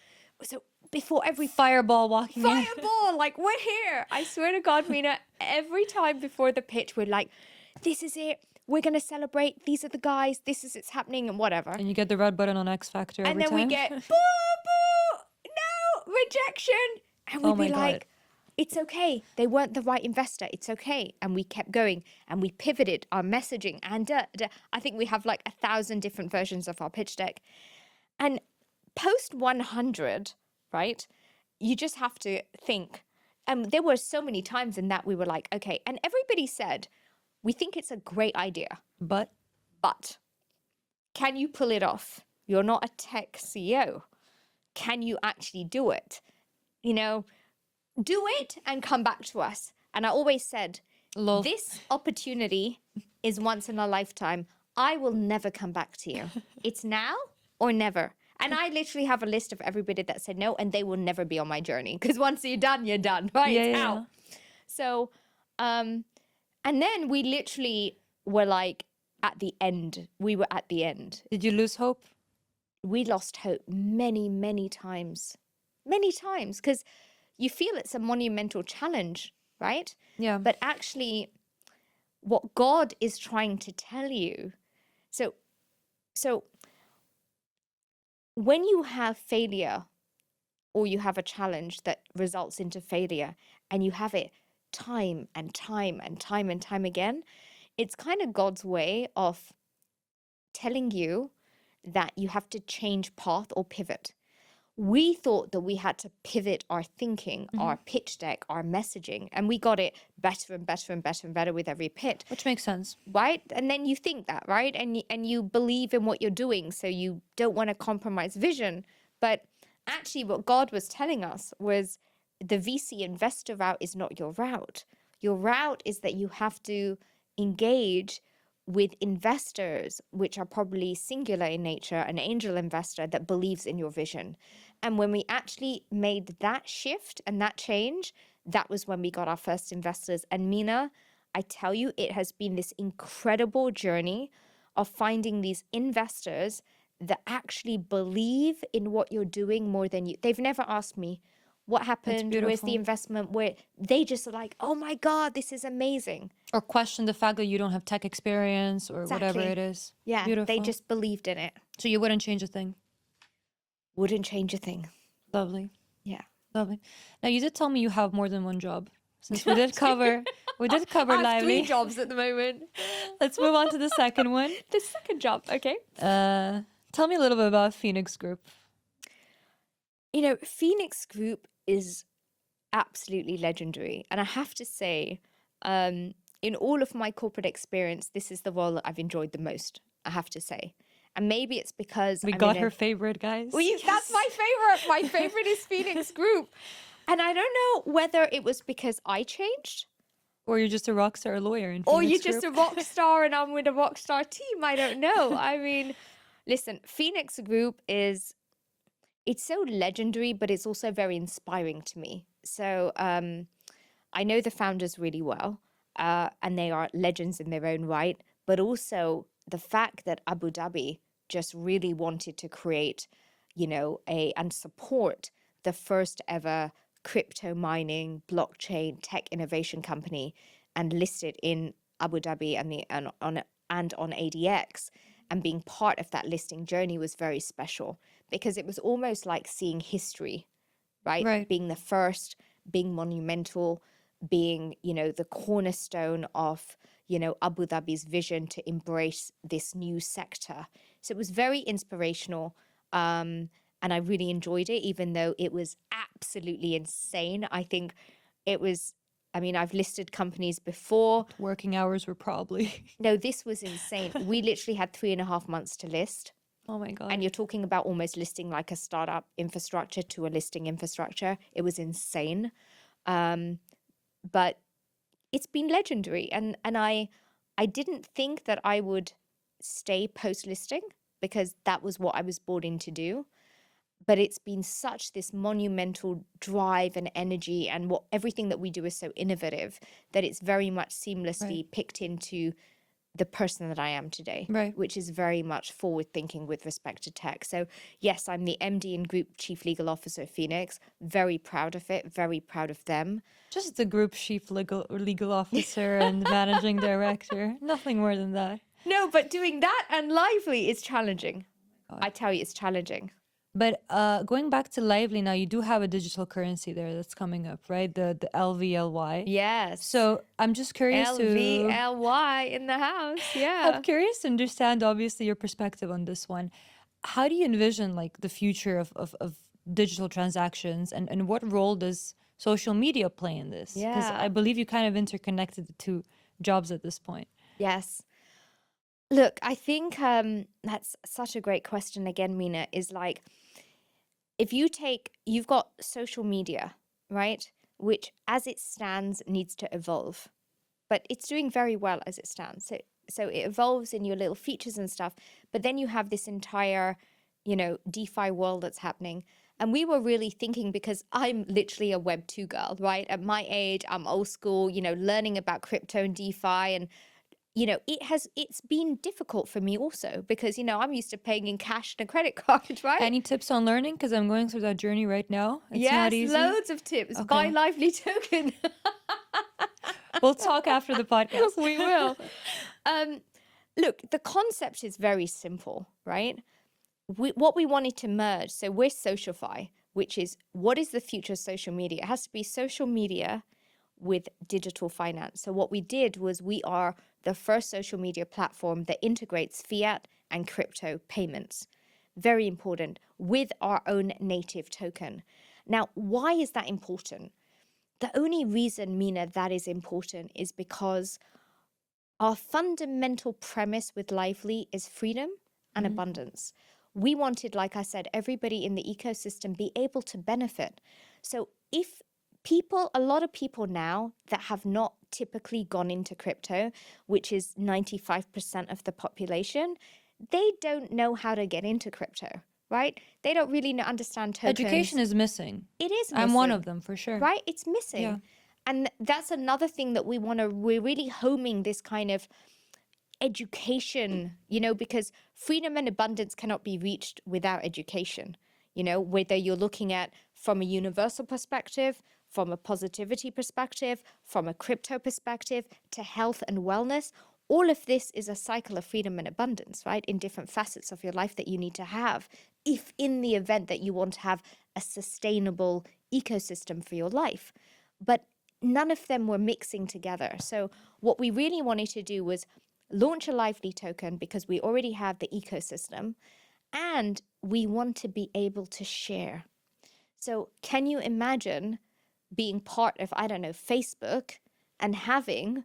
So before every Fireball walking in. fireball, like we're here. I swear to God, Mina, every time before the pitch, we're like, this is it. We're gonna celebrate. These are the guys. This is it's happening and whatever. And you get the red button on X Factor And every then we time. get boo boo, no rejection, and Oh we'd my be God. like, it's okay. They weren't the right investor. It's okay. And we kept going and we pivoted our messaging. And I think we have like 1,000 different versions of our pitch deck. And post 100, right? You just have to think. And there were so many times in that we were like, okay. And everybody said, we think it's a great idea, But but Can you pull it off? You're not a tech CEO. Can you actually do it? You know, do it and come back to us. And I always said, Lol. this opportunity is once in a lifetime. I will never come back to you. It's now or never. And I literally have a list of everybody that said no, and they will never be on my journey. Because once you're done, right? Yeah, It's yeah, out. yeah. So, and then we literally were like at the end. We were at the end. Did you lose hope? We lost hope many, many times. Many times. Because you feel it's a monumental challenge, right? Yeah. But actually, what God is trying to tell you. So when you have failure or you have a challenge that results into failure and you have it time and time and time and time again, it's kind of God's way of telling you that you have to change path or pivot. We thought that we had to pivot our thinking, our pitch deck, our messaging, and we got it better and better and better and better with every pitch. Which makes sense. Right? And then you think that, right? And you believe in what you're doing, so you don't want to compromise vision. But actually, what God was telling us was the VC investor route is not your route. Your route is that you have to engage with investors, which are probably singular in nature, an angel investor that believes in your vision. And when we actually made that shift and that change, that was when we got our first investors. And Mina, I tell you, it has been this incredible journey of finding these investors that actually believe in what you're doing more than you. They've never asked me, what That's happened? Where's the beautiful. investment? Where they just are like, oh my God, this is amazing. Or question the fact that you don't have tech experience or whatever Exactly. it is. Yeah, they Beautiful. just believed in it. So you wouldn't change a thing. Wouldn't change a thing. Lovely. Yeah. Lovely. Now you did tell me you have more than one job. Since we did cover I have 3 Lyvely. jobs at the moment. Let's move on to the second one. The second job, okay. Tell me a little bit about Phoenix Group. You know, Phoenix Group is absolutely legendary. And I have to say, in all of my corporate experience, this is the role that I've enjoyed the most, I have to say. And maybe it's because We I'm got in her favorite, guys. Well, that's my favorite. My favorite is Phoenix Group. And I don't know whether it was because I changed Or you're just a rock star lawyer in or Phoenix you're just a Group. rock star and I'm with a rock star team. I don't know. I mean, listen, Phoenix Group it's so legendary, but it's also very inspiring to me. So I know the founders really well, and they are legends in their own right. But also the fact that Abu Dhabi just really wanted to create, and support the first ever crypto mining, blockchain, tech innovation company, and listed in Abu Dhabi and on ADX, and being part of that listing journey was very special because it was almost like seeing history, right? Right. Being the first, being monumental, being, the cornerstone of, Abu Dhabi's vision to embrace this new sector. So it was very inspirational. And I really enjoyed it, even though it was absolutely insane. I think it was, I've listed companies before. Working hours were probably. No, this was insane. We literally had 3.5 months to list. Oh my God. And you're talking about almost listing like a startup infrastructure to a listing infrastructure. It was insane. But it's been legendary. And I didn't think that I would stay post-listing because that was what I was brought in to do. But it's been such this monumental drive and energy, and everything that we do is so innovative that it's very much seamlessly picked into the person that I am today, Right. which is very much forward thinking with respect to tech. So yes, I'm the MD and Group Chief Legal Officer of Phoenix. Very proud of it, very proud of them. Just the group chief legal officer and managing director. Nothing more than that. No, but doing that and Lyvely is challenging. God. I tell you, it's challenging. But going back to Lyvely now, you do have a digital currency there that's coming up, right? The LVLY. Yes. So I'm just curious LVLY in the house. Yeah. I'm curious to understand, obviously, your perspective on this one. How do you envision like the future of digital transactions, and what role does social media play in this? Because Yeah. I believe you kind of interconnected the two jobs at this point. Yes. Look, I think that's such a great question again, Mina, is like if you've got social media, right? Which as it stands needs to evolve, but it's doing very well as it stands. So it evolves in your little features and stuff, but then you have this entire, DeFi world that's happening. And we were really thinking because I'm literally a Web 2 girl, right? At my age, I'm old school, learning about crypto and DeFi and it's been difficult for me also because I'm used to paying in cash and a credit card, right? Any tips on learning? Because I'm going through that journey right now. It's not Yes, easy. loads of tips. Buy Okay. Lively token. We'll talk after the podcast. We will. Um, Look, the concept is very simple, right? What we wanted to merge, so we're Socialfy, which is what is the future of social media? It has to be social media with digital finance. So what we did was we are the first social media platform that integrates fiat and crypto payments. Very important, with our own native token. Now, why is that important? The only reason, Mina, that is important is because our fundamental premise with Lyvely is freedom and abundance. We wanted, like I said, everybody in the ecosystem be able to benefit. So if a lot of people now that have not typically gone into crypto, which is 95% of the population, they don't know how to get into crypto, right? They don't really understand Education tokens. is missing. It is I'm one missing, of them for sure. right? It's Yeah. missing. And that's another thing that we're really homing this kind of education, because freedom and abundance cannot be reached without education, whether you're looking at from a universal perspective, from a positivity perspective, from a crypto perspective, to health and wellness. All of this is a cycle of freedom and abundance, right? In different facets of your life that you need to have, if in the event that you want to have a sustainable ecosystem for your life. But none of them were mixing together. So what we really wanted to do was launch a Lively token because we already have the ecosystem and we want to be able to share. So can you imagine being part of, I don't know, Facebook and having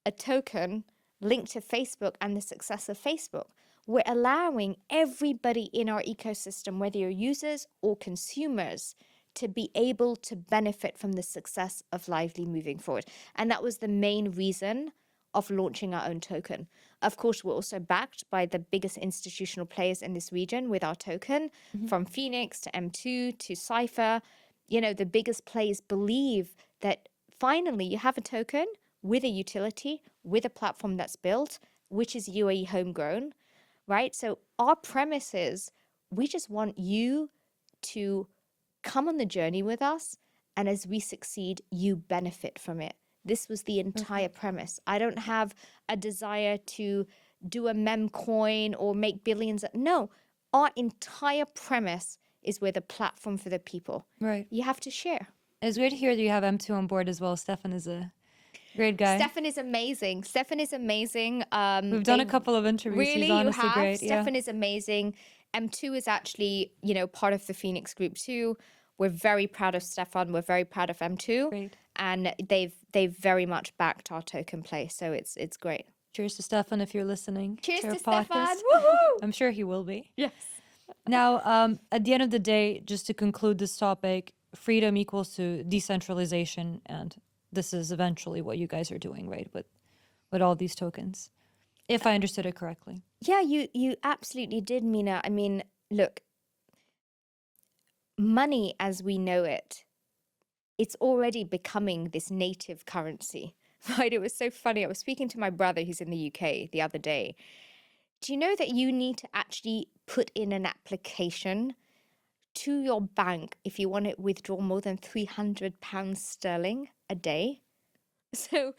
a token linked to Facebook and the success of Facebook? We're allowing everybody in our ecosystem, whether you're users or consumers, to be able to benefit from the success of Lively moving forward. And that was the main reason of launching our own token. Of course, we're also backed by the biggest institutional players in this region with our token, from Phoenix to M2 to Cypher. The biggest players believe that finally you have a token with a utility, with a platform that's built, which is UAE homegrown, right? So our premise is we just want you to come on the journey with us. And as we succeed, you benefit from it. This was the entire premise. I don't have a desire to do a meme coin or make billions. No, our entire premise is we're the platform for the people. Right. You have to share. It's great to hear that you have M2 on board as well. Stefan is a great guy. Stefan is amazing. Stefan is amazing. We've done a couple of interviews. Really, He's you honestly have. great. Stefan is amazing. M2 is actually, part of the Phoenix group too. We're very proud of Stefan. We're very proud of M2. Great. And they've very much backed our token play. So it's great. Cheers to Stefan if you're listening. Cheers our to Stefan. podcast. Woohoo! I'm sure he will be. Yes. Now, at the end of the day, just to conclude this topic, freedom equals to decentralization, and this is eventually what you guys are doing, right? With all these tokens, if I understood it correctly. Yeah, you absolutely did, Mina. I mean, look, money as we know it, it's already becoming this native currency, right? It was so funny. I was speaking to my brother who's in the UK the other day. Do you know that you need to actually put in an application to your bank if you want to withdraw more than £300 sterling a day? So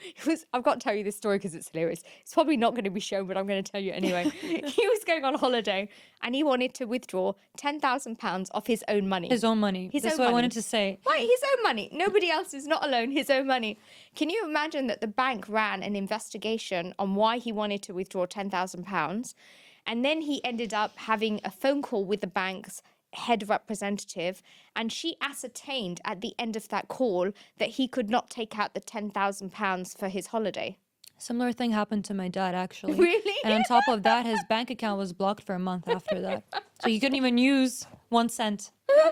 I've got to tell you this story because it's hilarious. It's probably not going to be shown, but I'm going to tell you anyway. He was going on holiday and he wanted to withdraw £10,000 off his own money. His own money. His That's own what I money. wanted to say. Right, his own money. Nobody else is not alone, his own money. Can you imagine that the bank ran an investigation on why he wanted to withdraw £10,000? And then he ended up having a phone call with the bank's head representative, and she ascertained at the end of that call that he could not take out the £10,000 for his holiday. Similar thing happened to my dad, actually. Really? And on top of that, his bank account was blocked for a month after that. So he couldn't even use 1 cent. I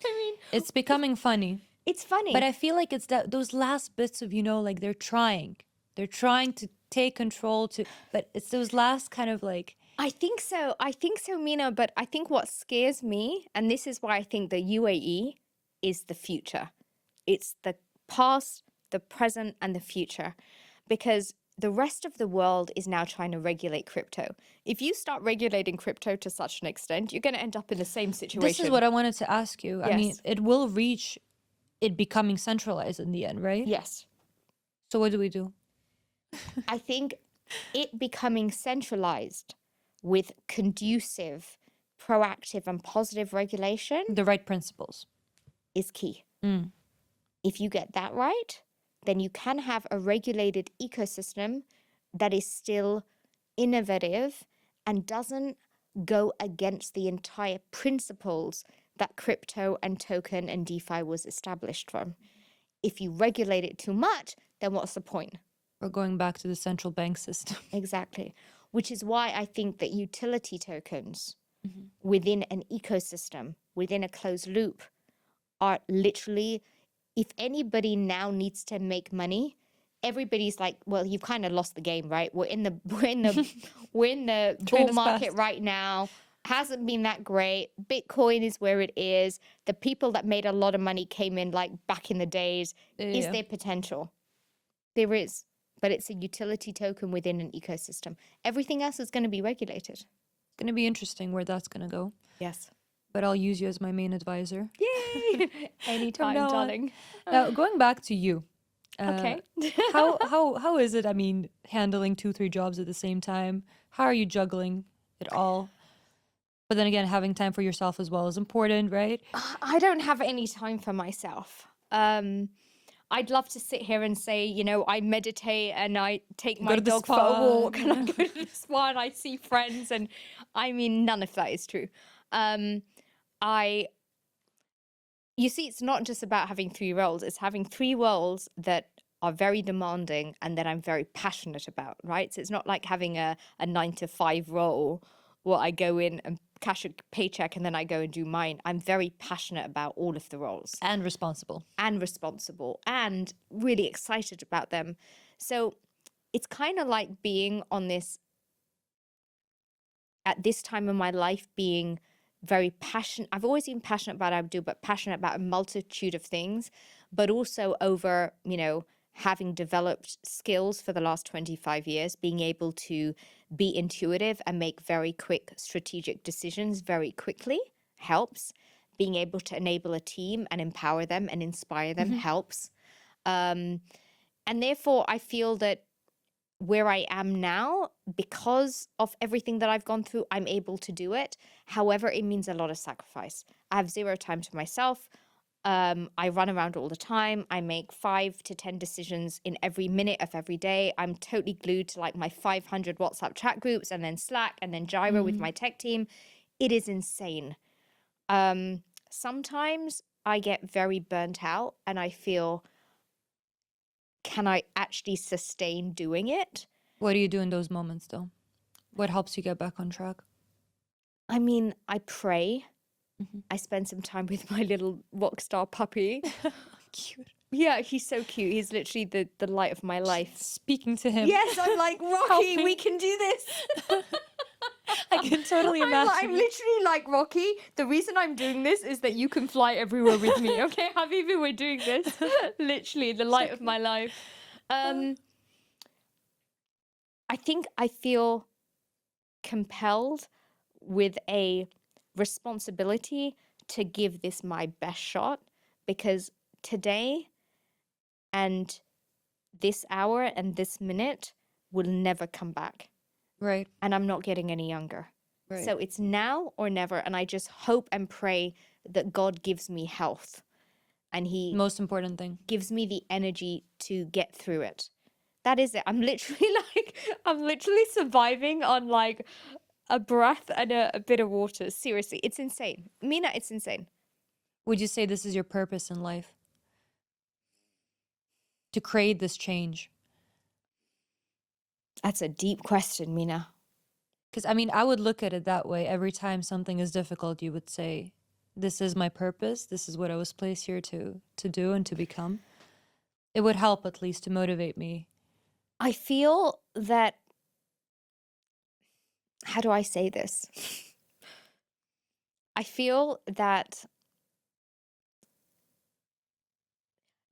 mean, It's becoming funny. it's But funny. I feel like it's that those last bits of, like they're trying. They're trying to take control but it's those last kind of like I think so. I think so, Mina. But I think what scares me, and this is why I think the UAE is the future. It's the past, the present, and the future. Because the rest of the world is now trying to regulate crypto. If you start regulating crypto to such an extent, you're going to end up in the same this is situation. what I wanted to ask you. I mean, Yes. it will reach it becoming centralized in the end, right? Yes. So what do we do? I think it becoming centralized with conducive, proactive, and positive regulation The right principles. is key. Mm. If you get that right, then you can have a regulated ecosystem that is still innovative and doesn't go against the entire principles that crypto and token and DeFi was established from. If you regulate it too much, then what's the point? We're going back to the central bank system. Exactly. Which is why I think that utility tokens Mhm. within an ecosystem, within a closed loop, are literally, if anybody now needs to make money, everybody's like, well, you've kind of lost the game, right? We're in the Train bull has market passed. right now. Hasn't been that great. Bitcoin is where it is. The people that made a lot of money came in like back in the days. Is Yeah. there potential? There is, but it's a utility token within an ecosystem. Everything else is going to be regulated. It's going to be interesting where that's going to go. Yes. But I'll use you as my main advisor. Yay! From Anytime, now on. darling. Now, going back to you. Okay. How is it, I mean, handling 2, 3 jobs at the same time? How are you juggling it all? But then again, having time for yourself as well is important, right? I don't have any time for myself. I'd love to sit here and say, I meditate and I take Go my to the dog for a spa. walk and I go to the spa and I see friends. And I mean, none of that is true. I, you see, it's not just about having 3 roles, it's having 3 roles that are very demanding and that I'm very passionate about, right? So it's not like having a 9 to 5 role where I go in and cash a paycheck and then I go and do mine. I'm very passionate about all of the roles And responsible. and responsible and really excited about them. So it's kind of like being on this, at this time in my life, being very passionate. I've always been passionate about what I do, but passionate about a multitude of things, but also over, having developed skills for the last 25 years, being able to be intuitive and make very quick strategic decisions very quickly helps. Being able to enable a team and empower them and inspire them helps. And therefore, I feel that where I am now, because of everything that I've gone through, I'm able to do it. However, it means a lot of sacrifice. I have 0 time to myself. I run around all the time. I make 5 to 10 decisions in every minute of every day. I'm totally glued to like my 500 WhatsApp chat groups and then Slack and then Gyro with my tech team. It is insane. Sometimes I get very burnt out and I feel, can I actually sustain doing it? What do you do in those moments, though? What helps you get back on track? I mean, I pray. Mhm. I spend some time with my little Rockstar puppy. Cute. Yeah, he's so cute. He's literally the light of my life. Speaking to him. Yes, I'm like, Rocky, Helping. we can do this. I can totally imagine. I'm literally like, Rocky, the reason I'm doing this is that you can fly everywhere with me. Okay, Habibi, we're doing this. Literally, the light of my life. I think I feel compelled with a responsibility to give this my best shot, because today and this hour and this minute will never come back. Right. And I'm not getting any younger. Right. So it's now or never. And I just hope and pray that God gives me health and He Most important thing. gives me the energy to get through it. That is it. I'm literally surviving on like a breath and a bit of water. Seriously, it's insane. Mina, it's insane. Would you say this is your purpose in life? To create this change? That's a deep question, Mina. Because I mean, I would look at it that way. Every time something is difficult, you would say, "This is my purpose. This is what I was placed here to do and to become." It would help at least to motivate me. I feel that, how do I say this? I feel that,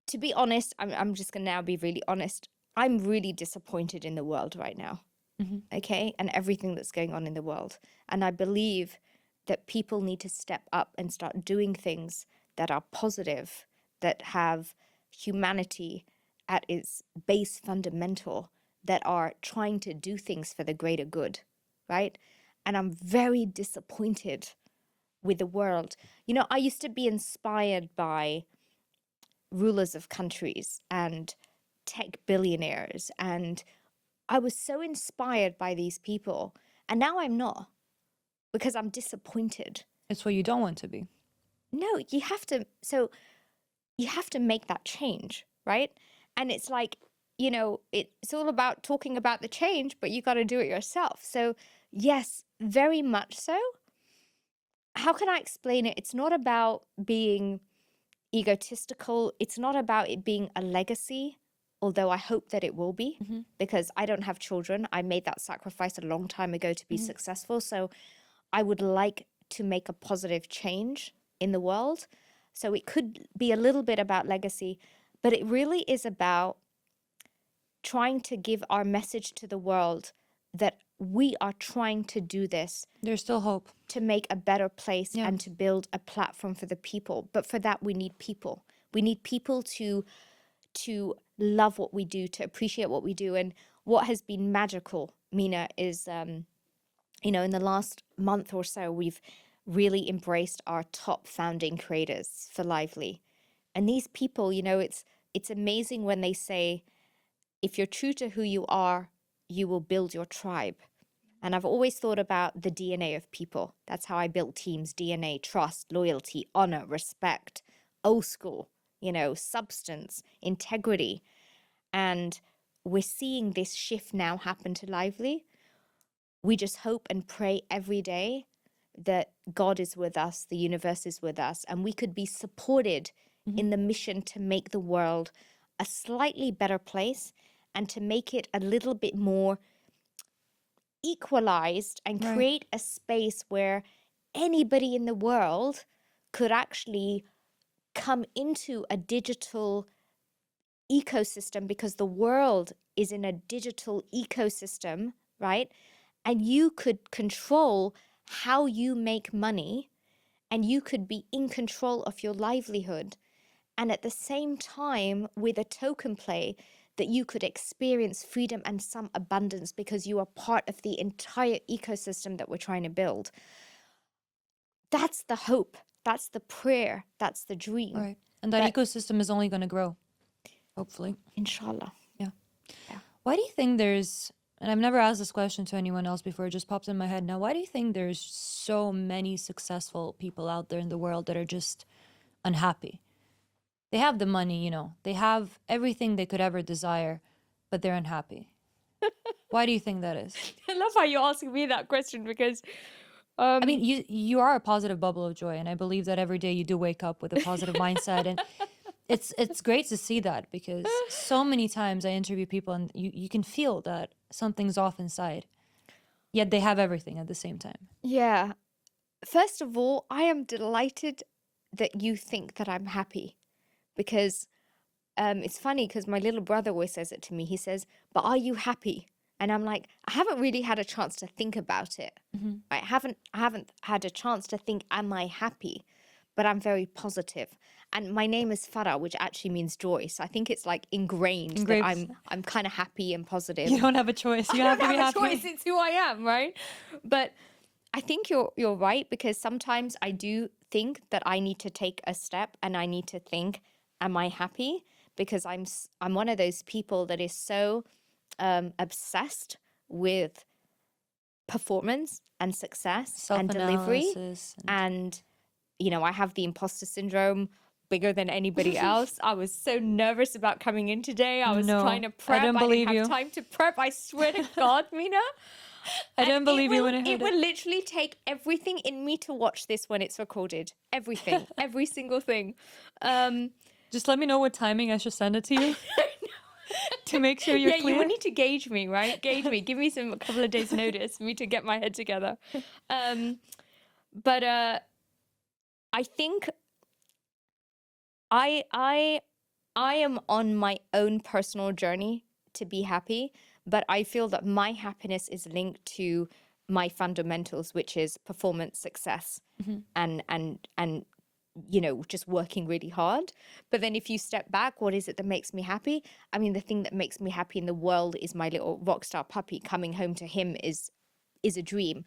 to be honest, I'm just gonna now be really honest. I'm really disappointed in the world right now, Hmm. okay? And everything that's going on in the world. And I believe that people need to step up and start doing things that are positive, that have humanity at its base fundamental, that are trying to do things for the greater good, right? And I'm very disappointed with the world. You know, I used to be inspired by rulers of countries and tech billionaires, and I was so inspired by these people. And now I'm not, because I'm disappointed. It's what you don't want to be. No, you have to, so you have to make that change, right? And it's like, you know, it's all about talking about the change, but you got to do it yourself. So, yes, very much so. How can I explain it? It's not about being egotistical. It's not about it being a legacy, although I hope that it will be, Hmm. because I don't have children. I made that sacrifice a long time ago to be Hmm. successful. So I would like to make a positive change in the world. So it could be a little bit about legacy, but it really is about trying to give our message to the world that we are trying to do this There's still hope. to make a better place Yeah. and to build a platform for the people. But for that, we need people. We need people to love what we do, to appreciate what we do. And what has been magical, Mina, is you know, in the last month or so, we've really embraced our top founding creators for Lyvely. And these people, you know, it's amazing when they say, if you're true to who you are, you will build your tribe. And I've always thought about the DNA of people. That's how I built teams: DNA, trust, loyalty, honor, respect, old school, you know, substance, integrity. And we're seeing this shift now happen to Lyvely. We just hope and pray every day that God is with us, the universe is with us, and we could be supported Hmm. in the mission to make the world a slightly better place and to make it a little bit more equalized and Right. create a space where anybody in the world could actually come into a digital ecosystem, because the world is in a digital ecosystem, right? And you could control how you make money, and you could be in control of your livelihood. And at the same time, with a token play, that you could experience freedom and some abundance because you are part of the entire ecosystem that we're trying to build. That's the hope. That's the prayer. That's the dream. Right. And that But ecosystem is only going to grow, hopefully. inshallah. Yeah. Yeah. Why do you think there's, and I've never asked this question to anyone else before, it just pops in my head now. Why do you think there's so many successful people out there in the world that are just unhappy? They have the money, you know, they have everything they could ever desire, but they're unhappy. Why do you think that is? I love how you're asking me that question, because I mean, you are a positive bubble of joy, and I believe that every day you do wake up with a positive mindset, and it's great to see that, because so many times I interview people and you can feel that something's off inside, yet they have everything at the same time. yeah. First of all, I am delighted that you think that I'm happy, because it's funny, because my little brother always says it to me. He says, "But are you happy?" And I'm like, I haven't really had a chance to think about it. Hmm. I haven't had a chance to think, am I happy? But I'm very positive. And my name is Farah, which actually means joy. So I think it's like ingrained that Engraved. I'm kind of happy and positive. You don't have a choice. I You have don't to be have a happy. choice. It's who I am, right? But I think you're right, because sometimes I do think that I need to take a step and I need to think, am I happy? Because I'm one of those people that is so obsessed with performance and success and delivery. Self-analysis and And, you know, I have the imposter syndrome, bigger than anybody else. I was so nervous about coming in today. I was trying No, to I prep. don't I didn't believe have you. time to prep. I swear to God, Mina. I And didn't believe you when I it heard will it. literally take everything in me to watch this when it's recorded. Everything, every single thing. Just let me know what timing I should send it to you to make sure you're Yeah, you will clear. need to gauge me, right? Gauge me. Give me a couple of days notice for me to get my head together. But I think I am on my own personal journey to be happy, but I feel that my happiness is linked to my fundamentals, which is performance, success, and just working really hard. But then if you step back, what is it that makes me happy? I mean, the thing that makes me happy in the world is my little Rockstar puppy. Coming home to him is a dream.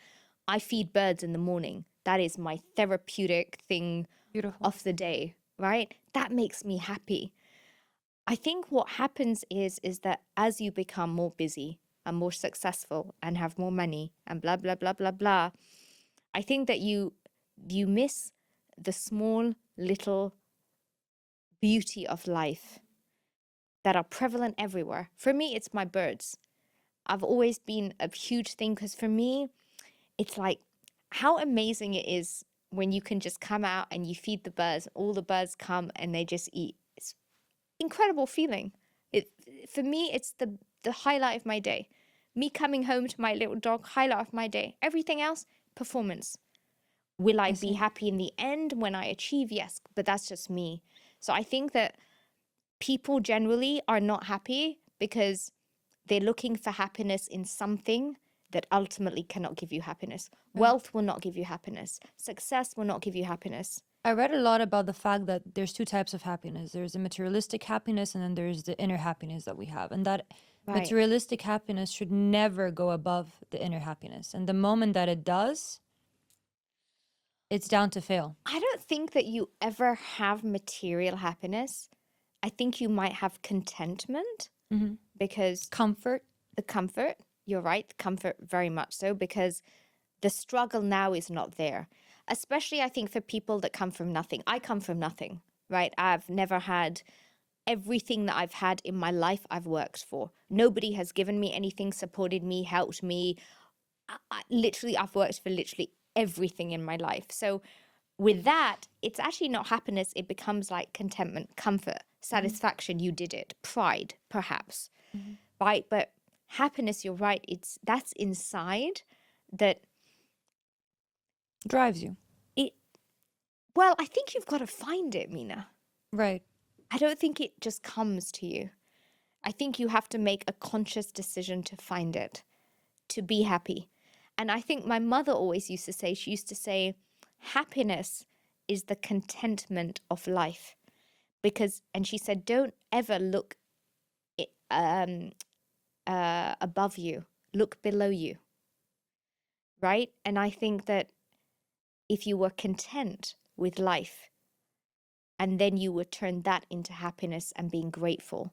I feed birds in the morning. That is my therapeutic thing Beautiful. of the day, right? That makes me happy. I think what happens is that as you become more busy and more successful and have more money and blah blah blah blah blah, I think that you miss the small little beauty of life that are prevalent everywhere. For me, it's my birds. I've always been a huge thing because for me, it's like how amazing it is when you can just come out and you feed the birds, all the birds come and they just eat. It's incredible feeling. It for me, it's the highlight of my day. Me coming home to my little dog, highlight of my day. Everything else, performance. Will I I be see. happy in the end when I achieve? Yes, but that's just me. So I think that people generally are not happy because they're looking for happiness in something that ultimately cannot give you happiness. Right. Wealth will not give you happiness. Success will not give you happiness. I read a lot about the fact that there's two types of happiness. There's a materialistic happiness and then there's the inner happiness that we have. And that Right. materialistic happiness should never go above the inner happiness. And the moment that it does, it's down to fail. I don't think that you ever have material happiness. I think you might have contentment because Comfort. the comfort, you're right, comfort very much so, because the struggle now is not there. Especially, I think, for people that come from nothing. I come from nothing, right? I've never had everything that I've had in my life, I've worked for. Nobody has given me anything, supported me, helped me. I've worked for literally everything in my life. So, with that, it's actually not happiness. It becomes like contentment, comfort, satisfaction. You did it, pride, perhaps, right? But happiness, you're right. That's inside that Drives you. it. Well, I think you've got to find it, Mina. Right. I don't think it just comes to you. I think you have to make a conscious decision to find it, to be happy. And I think my mother always used to say, she used to say, happiness is the contentment of life. And she said, don't ever look above you, look below you. Right? And I think that if you were content with life and then you would turn that into happiness and being grateful,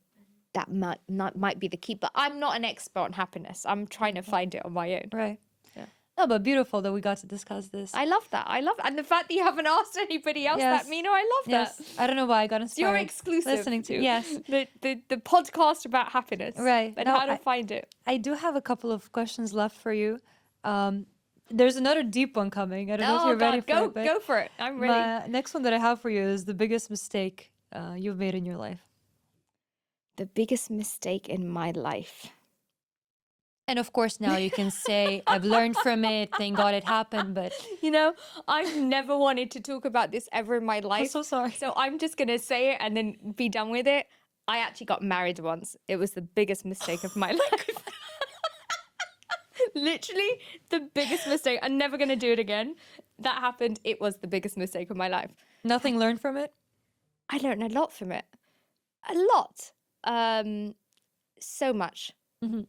that might be the key. But I'm not an expert on happiness. I'm trying to find it on my own. Right. Yeah. No, but beautiful that we got to discuss this. I love that. And the fact that you haven't asked anybody else Yes. that, Mina, I love Yes. that. I don't know why I got It's your inspired exclusive. listening to. Yes. The podcast about happiness. Right. And No, how to find it. I do have a couple of questions left for you. There's another deep one coming. I don't know if Oh you're ready God, for it. But go for it. I'm ready. my next one that I have for you is the biggest mistake you've made in your life. The biggest mistake in my life. And of course, now you can say, I've learned from it. Thank God it happened. But I've never wanted to talk about this ever in my life. I'm so sorry. So I'm just going to say it and then be done with it. I actually got married once. It was the biggest mistake of my life. Literally the biggest mistake. I'm never going to do it again. That happened. It was the biggest mistake of my life. Nothing learned from it? I learned a lot from it. A lot. So much.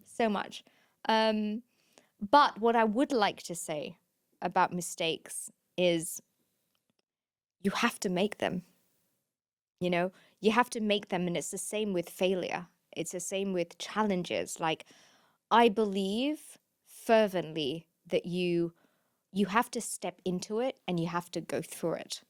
So much. But what I would like to say about mistakes is you have to make them. You have to make them. And it's the same with failure. It's the same with challenges. Like, I believe fervently that you have to step into it and you have to go through it.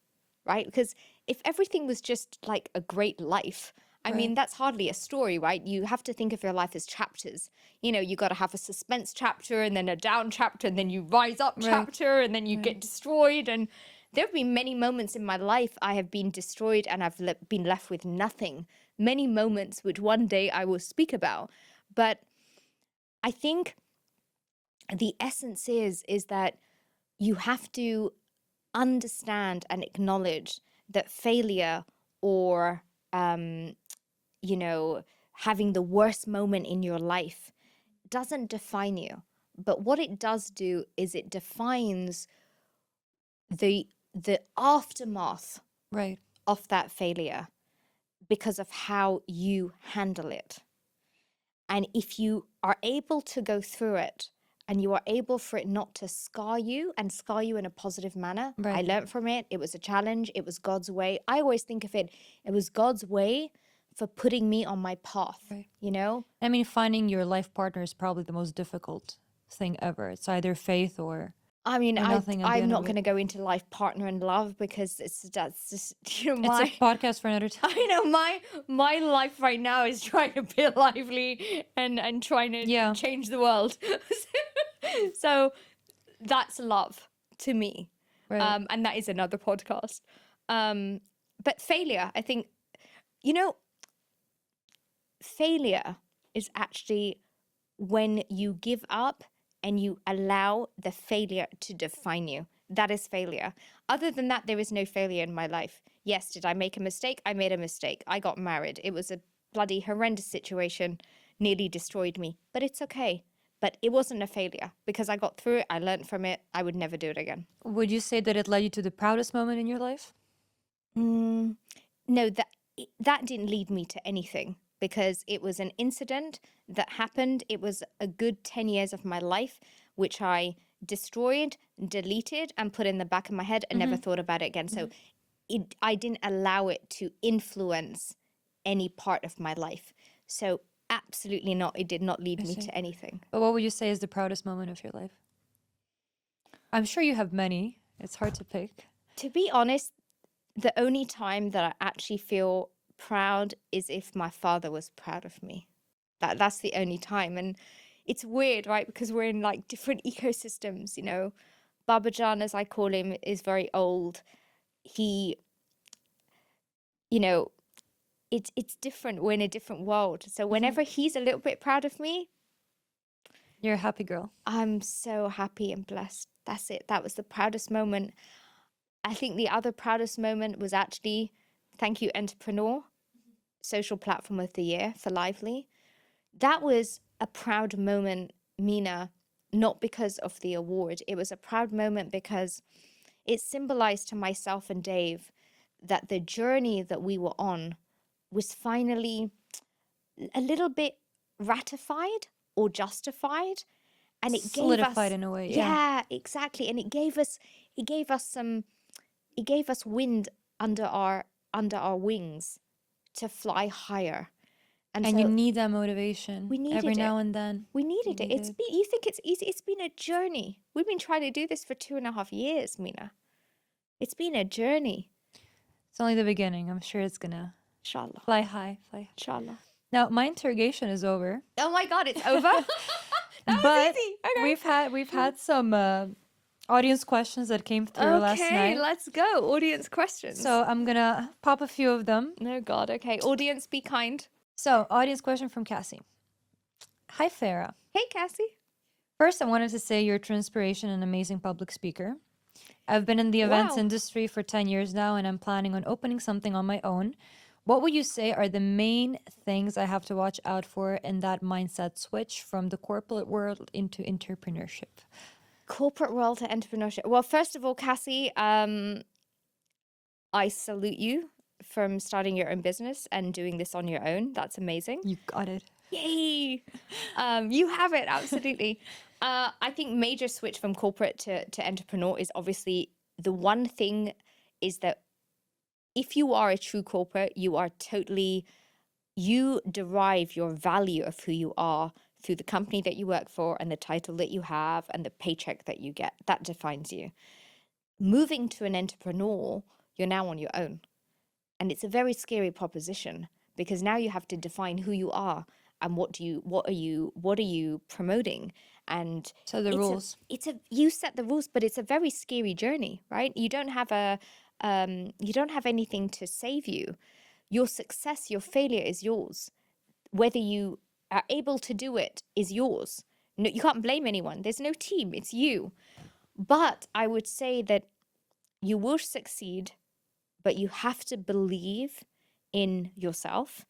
right? Because if everything was just like a great life, I mean, Right. that's hardly a story, right? You have to think of your life as chapters. You know, you got to have a suspense chapter and then a down chapter and then you rise up Right. chapter and then you Right. get destroyed. And there have been many moments in my life I have been destroyed and I've been left with nothing. Many moments which one day I will speak about. But I think the essence is that you have to understand and acknowledge that failure or you know, having the worst moment in your life doesn't define you. But what it does do is it defines the aftermath Right. of that failure because of how you handle it. And if you are able to go through it and you are able for it not to scar you and scar you in a positive manner, I Right. learned from it. It was a challenge. It was God's way. I always think of it, it was God's way for putting me on my path, Right. you know? I mean, finding your life partner is probably the most difficult thing ever. It's either faith I mean, or nothing at the I'm end not of going it. to go into life, partner, and love because that's just It's a my podcast for another time. I know my life right now is trying to be lively and trying to Yeah. change the world. So that's love to me. Right. And that is another podcast. But failure, I think, you know, failure is actually when you give up and you allow the failure to define you. That is failure. Other than that, there is no failure in my life. Yes, did I make a mistake? I made a mistake. I got married. It was a bloody horrendous situation, nearly destroyed me, but it's okay. But it wasn't a failure because I got through it. I learned from it. I would never do it again. Would you say that it led you to the proudest moment in your life? Mm, no, that didn't lead me to anything because it was an incident that happened. It was a good 10 years of my life, which I destroyed, deleted, and put in the back of my head and never thought about it again. So I didn't allow it to influence any part of my life. So absolutely not. It did not lead I me see. to anything. But what would you say is the proudest moment of your life? I'm sure you have many. It's hard to pick. To be honest, the only time that I actually feel proud is if my father was proud of me. That's the only time. And it's weird, right? Because we're in like different ecosystems, you know. Babajan, as I call him, is very old. He, you know, it's different. We're in a different world. So whenever he's a little bit proud of me, You're a happy girl. I'm so happy and blessed. That's it. That was the proudest moment. I think the other proudest moment was actually, thank you, Entrepreneur, social platform of the year for Lyvely. That was a proud moment, Mina, not because of the award. It was a proud moment because it symbolized to myself and Dave that the journey that we were on was finally a little bit ratified or justified. And it gave Solidified us, in a way, yeah. yeah, exactly. And it gave us wind under our wings to fly higher. And And you so need that motivation we every needed it. now and then. We You needed it. need It's it. been, you think it's easy? It's been a journey. We've been trying to do this for 2.5 years, Mina. It's been a journey. It's only the beginning. I'm sure it's gonna Inshallah. fly high, fly high. Inshallah. Now, my interrogation is over, Oh my God, it's over? That was but easy. Okay. we've had some audience questions that came through last Okay, night. let's go. Audience questions. So I'm gonna pop a few of them. No God. Okay. Audience, be kind. So, audience question from Cassie. Hi, Farah. Hey, Cassie. First, I wanted to say you're a true inspiration and amazing public speaker. I've been in the events Wow. industry for 10 years now, and I'm planning on opening something on my own. What would you say are the main things I have to watch out for in that mindset switch from the corporate world into entrepreneurship? Corporate world to entrepreneurship. Well, first of all, Cassie, I salute you from starting your own business and doing this on your own. That's amazing. You got it. Yay! You have it, absolutely. I think major switch from corporate to entrepreneur is obviously the one thing is that if you are a true corporate, you derive your value of who you are through the company that you work for and the title that you have and the paycheck that you get. That defines you. Moving to an entrepreneur, you're now on your own. And it's a very scary proposition because now you have to define who you are and what are you promoting. And So the rules. you set the rules, but it's a very scary journey, right? You don't have anything to save you. Your success, your failure is yours. Whether you are able to do it is yours. No, you can't blame anyone. There's no team, it's you. But I would say that you will succeed, but you have to believe in yourself,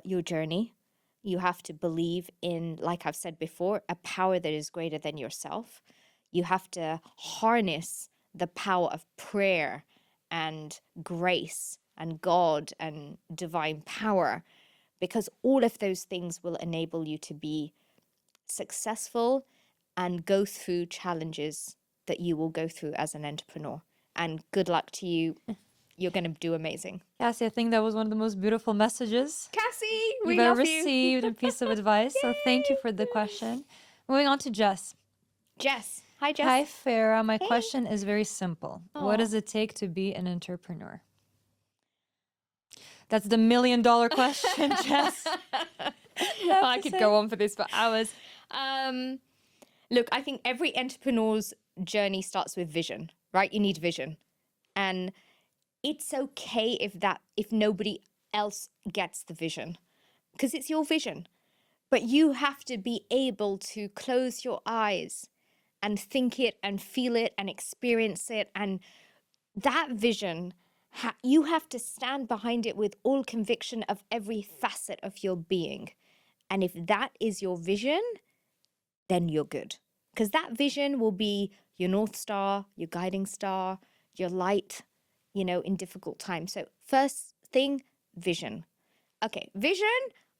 your journey. You have to believe in, like I've said before, a power that is greater than yourself. You have to harness the power of prayer and grace and God and divine power, because all of those things will enable you to be successful and go through challenges that you will go through as an entrepreneur. And good luck to you. You're going to do amazing. Cassie, I think that was one of the most beautiful messages Cassie, we you've ever love you. received and piece of advice. So thank you for the question. Moving on to Jess. Jess. Hi, Jess. Hi, Farah. My Hey. question is very simple. What does it take to be an entrepreneur? That's the $1 million question, Jess. I could go on for this for hours. Look, I think every entrepreneur's journey starts with vision, right? You need vision. And it's okay if nobody else gets the vision, because it's your vision. But you have to be able to close your eyes and think it and feel it and experience it. And that vision, you have to stand behind it with all conviction of every facet of your being. And if that is your vision, then you're good. Because that vision will be your North Star, your guiding star, your light, in difficult times. So first thing, vision. Okay, vision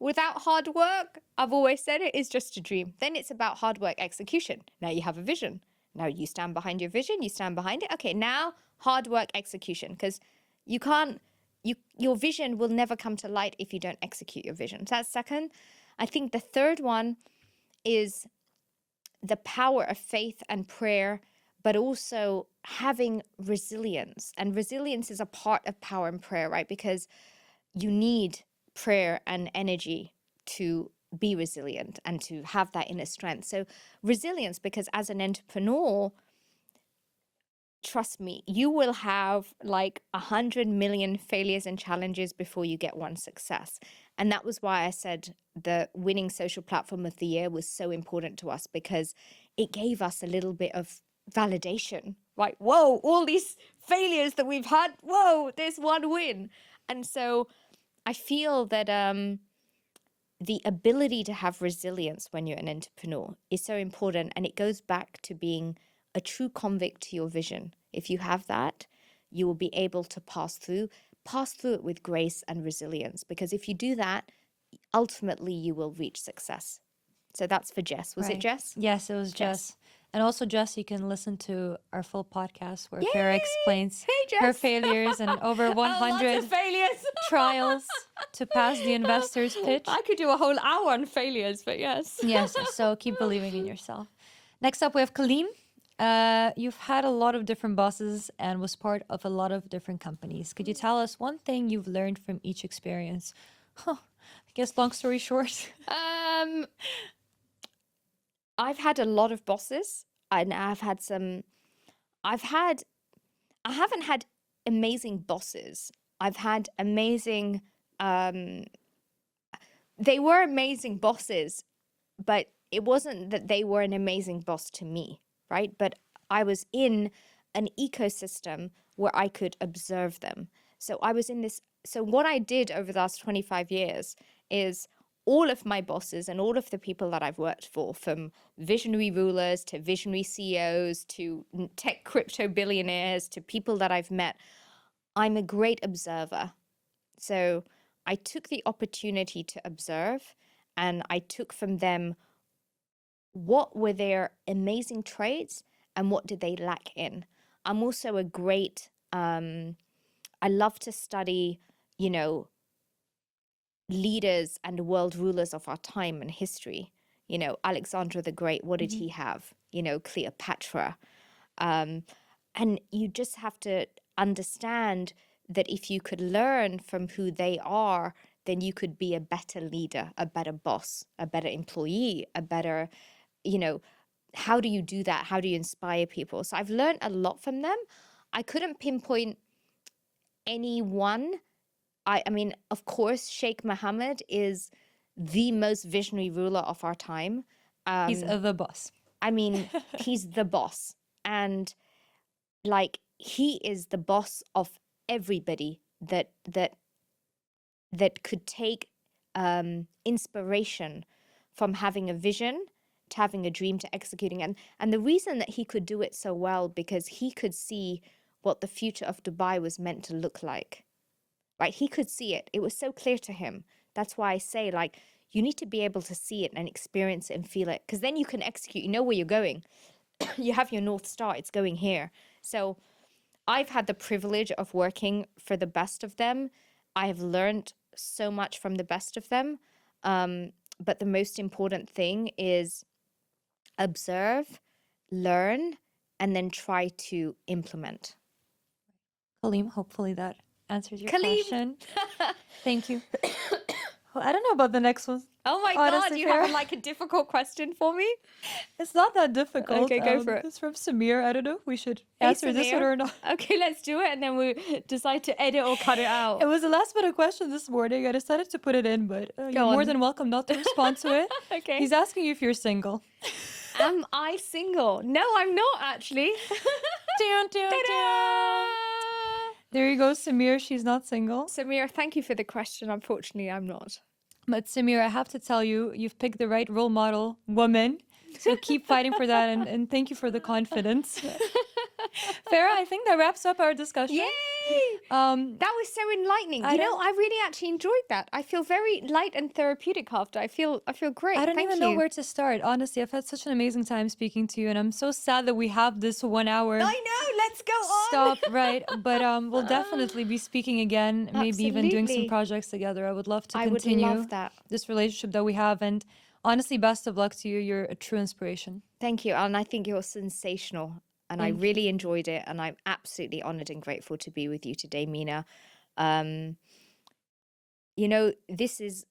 without hard work, I've always said it, is just a dream. Then it's about hard work execution. Now you have a vision. Now you stand behind your vision, you stand behind it. Okay, now hard work execution, because your vision will never come to light if you don't execute your vision. So that's second. I think the third one is the power of faith and prayer, but also having resilience. And resilience is a part of power and prayer, right? Because you need prayer and energy to be resilient and to have that inner strength. So resilience, because as an entrepreneur, trust me, you will have like 100 million failures and challenges before you get one success. And that was why I said the winning social platform of the year was so important to us, because it gave us a little bit of validation. Like, whoa, all these failures that we've had, whoa, there's one win. And so I feel that the ability to have resilience when you're an entrepreneur is so important. And it goes back to being a true convict to your vision. If you have that, you will be able to pass through it with grace and resilience. Because if you do that, ultimately you will reach success. So that's for Jess. Was it Jess? Yes, it was Jess. And also, Jess, you can listen to our full podcast where Yay! Farah explains her failures and over 100 failures. trials to pass the investor's pitch. I could do a whole hour on failures, but yes. Yes, so keep believing in yourself. Next up, we have Kaleem. You've had a lot of different bosses and was part of a lot of different companies. Could you tell us one thing you've learned from each experience? I guess long story short. I've had a lot of bosses, and I haven't had amazing bosses. I've had amazing, they were amazing bosses, but it wasn't that they were an amazing boss to me, right? But I was in an ecosystem where I could observe them. So what I did over the last 25 years is all of my bosses and all of the people that I've worked for, from visionary rulers to visionary CEOs to tech crypto billionaires to people that I've met, I'm a great observer. So I took the opportunity to observe, and I took from them what were their amazing traits and what did they lack in. I'm also a great, I love to study, leaders and world rulers of our time and history. Alexander the Great, what did he have? Cleopatra. And you just have to understand that if you could learn from who they are, then you could be a better leader, a better boss, a better employee, a better, you know, how do you do that? How do you inspire people? So I've learned a lot from them. I couldn't pinpoint any one. I mean, of course, Sheikh Mohammed is the most visionary ruler of our time. He's the boss. I mean, he's the boss. And like he is the boss of everybody that could take inspiration from having a vision to having a dream to executing it. And the reason that he could do it so well, because he could see what the future of Dubai was meant to look like. Right? He could see it. It was so clear to him. That's why I say, like, you need to be able to see it and experience it and feel it, because then you can execute. You know where you're going. You have your North Star. It's going here. So I've had the privilege of working for the best of them. I have learned so much from the best of them. But the most important thing is observe, learn, and then try to implement. Kaleem, hopefully that answers your Kaleem. question. Thank you. Well, I don't know about the next one. Oh my Honestly, God, you Farah. have like a difficult question for me? It's not that difficult. Okay, go for it. It's from Samir. I don't know if we should Hey, answer this one Samir. or not. Okay, let's do it, and then we decide to edit or cut it out. It was the last minute question this morning. I decided to put it in, but you're more on. than welcome not to respond to it. Okay. He's asking you if you're single. Am I single? No, I'm not actually. Ta-da! There you go, Samir. She's not single. Samir, thank you for the question. Unfortunately, I'm not. But Samir, I have to tell you, you've picked the right role model woman. So keep fighting for that, and thank you for the confidence. Farah, I think that wraps up our discussion. Yay! That was so enlightening. I don't- I really actually enjoyed that. I feel very light and therapeutic after. I feel great. I don't Thank even you. know where to start. Honestly, I've had such an amazing time speaking to you, and I'm so sad that we have this 1 hour I know. Let's go on. stop, right? But we'll definitely be speaking again, maybe even doing some Absolutely. projects together. I would love to I would continue love that. this relationship that we have, and honestly, best of luck to you. You're a true inspiration. Thank you. And I think you're sensational. And I really enjoyed it. And I'm absolutely honored and grateful to be with you today, Mina. This is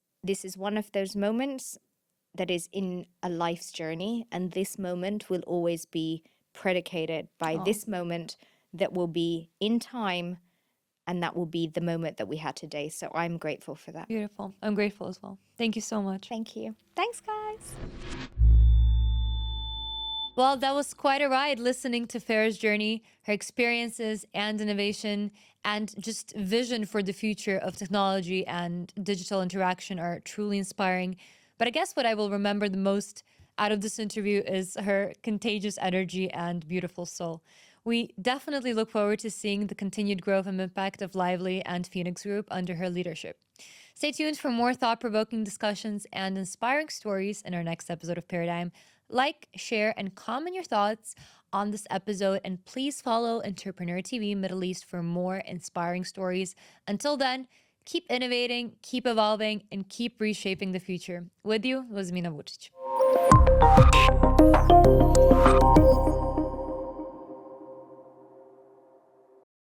one of those moments that is in a life's journey. And this moment will always be predicated by this moment that will be in time. And that will be the moment that we had today. So I'm grateful for that. Beautiful. I'm grateful as well. Thank you so much. Thank you. Thanks, guys. Well, that was quite a ride listening to Farah's journey, her experiences and innovation, and just vision for the future of technology and digital interaction are truly inspiring. But I guess what I will remember the most out of this interview is her contagious energy and beautiful soul. We definitely look forward to seeing the continued growth and impact of Lyvely and Phoenix Group under her leadership. Stay tuned for more thought-provoking discussions and inspiring stories in our next episode of Paradigm. Like, share, and comment your thoughts on this episode, and please follow Entrepreneur TV Middle East for more inspiring stories. Until then, keep innovating, keep evolving, and keep reshaping the future. With you was Mina Vucic.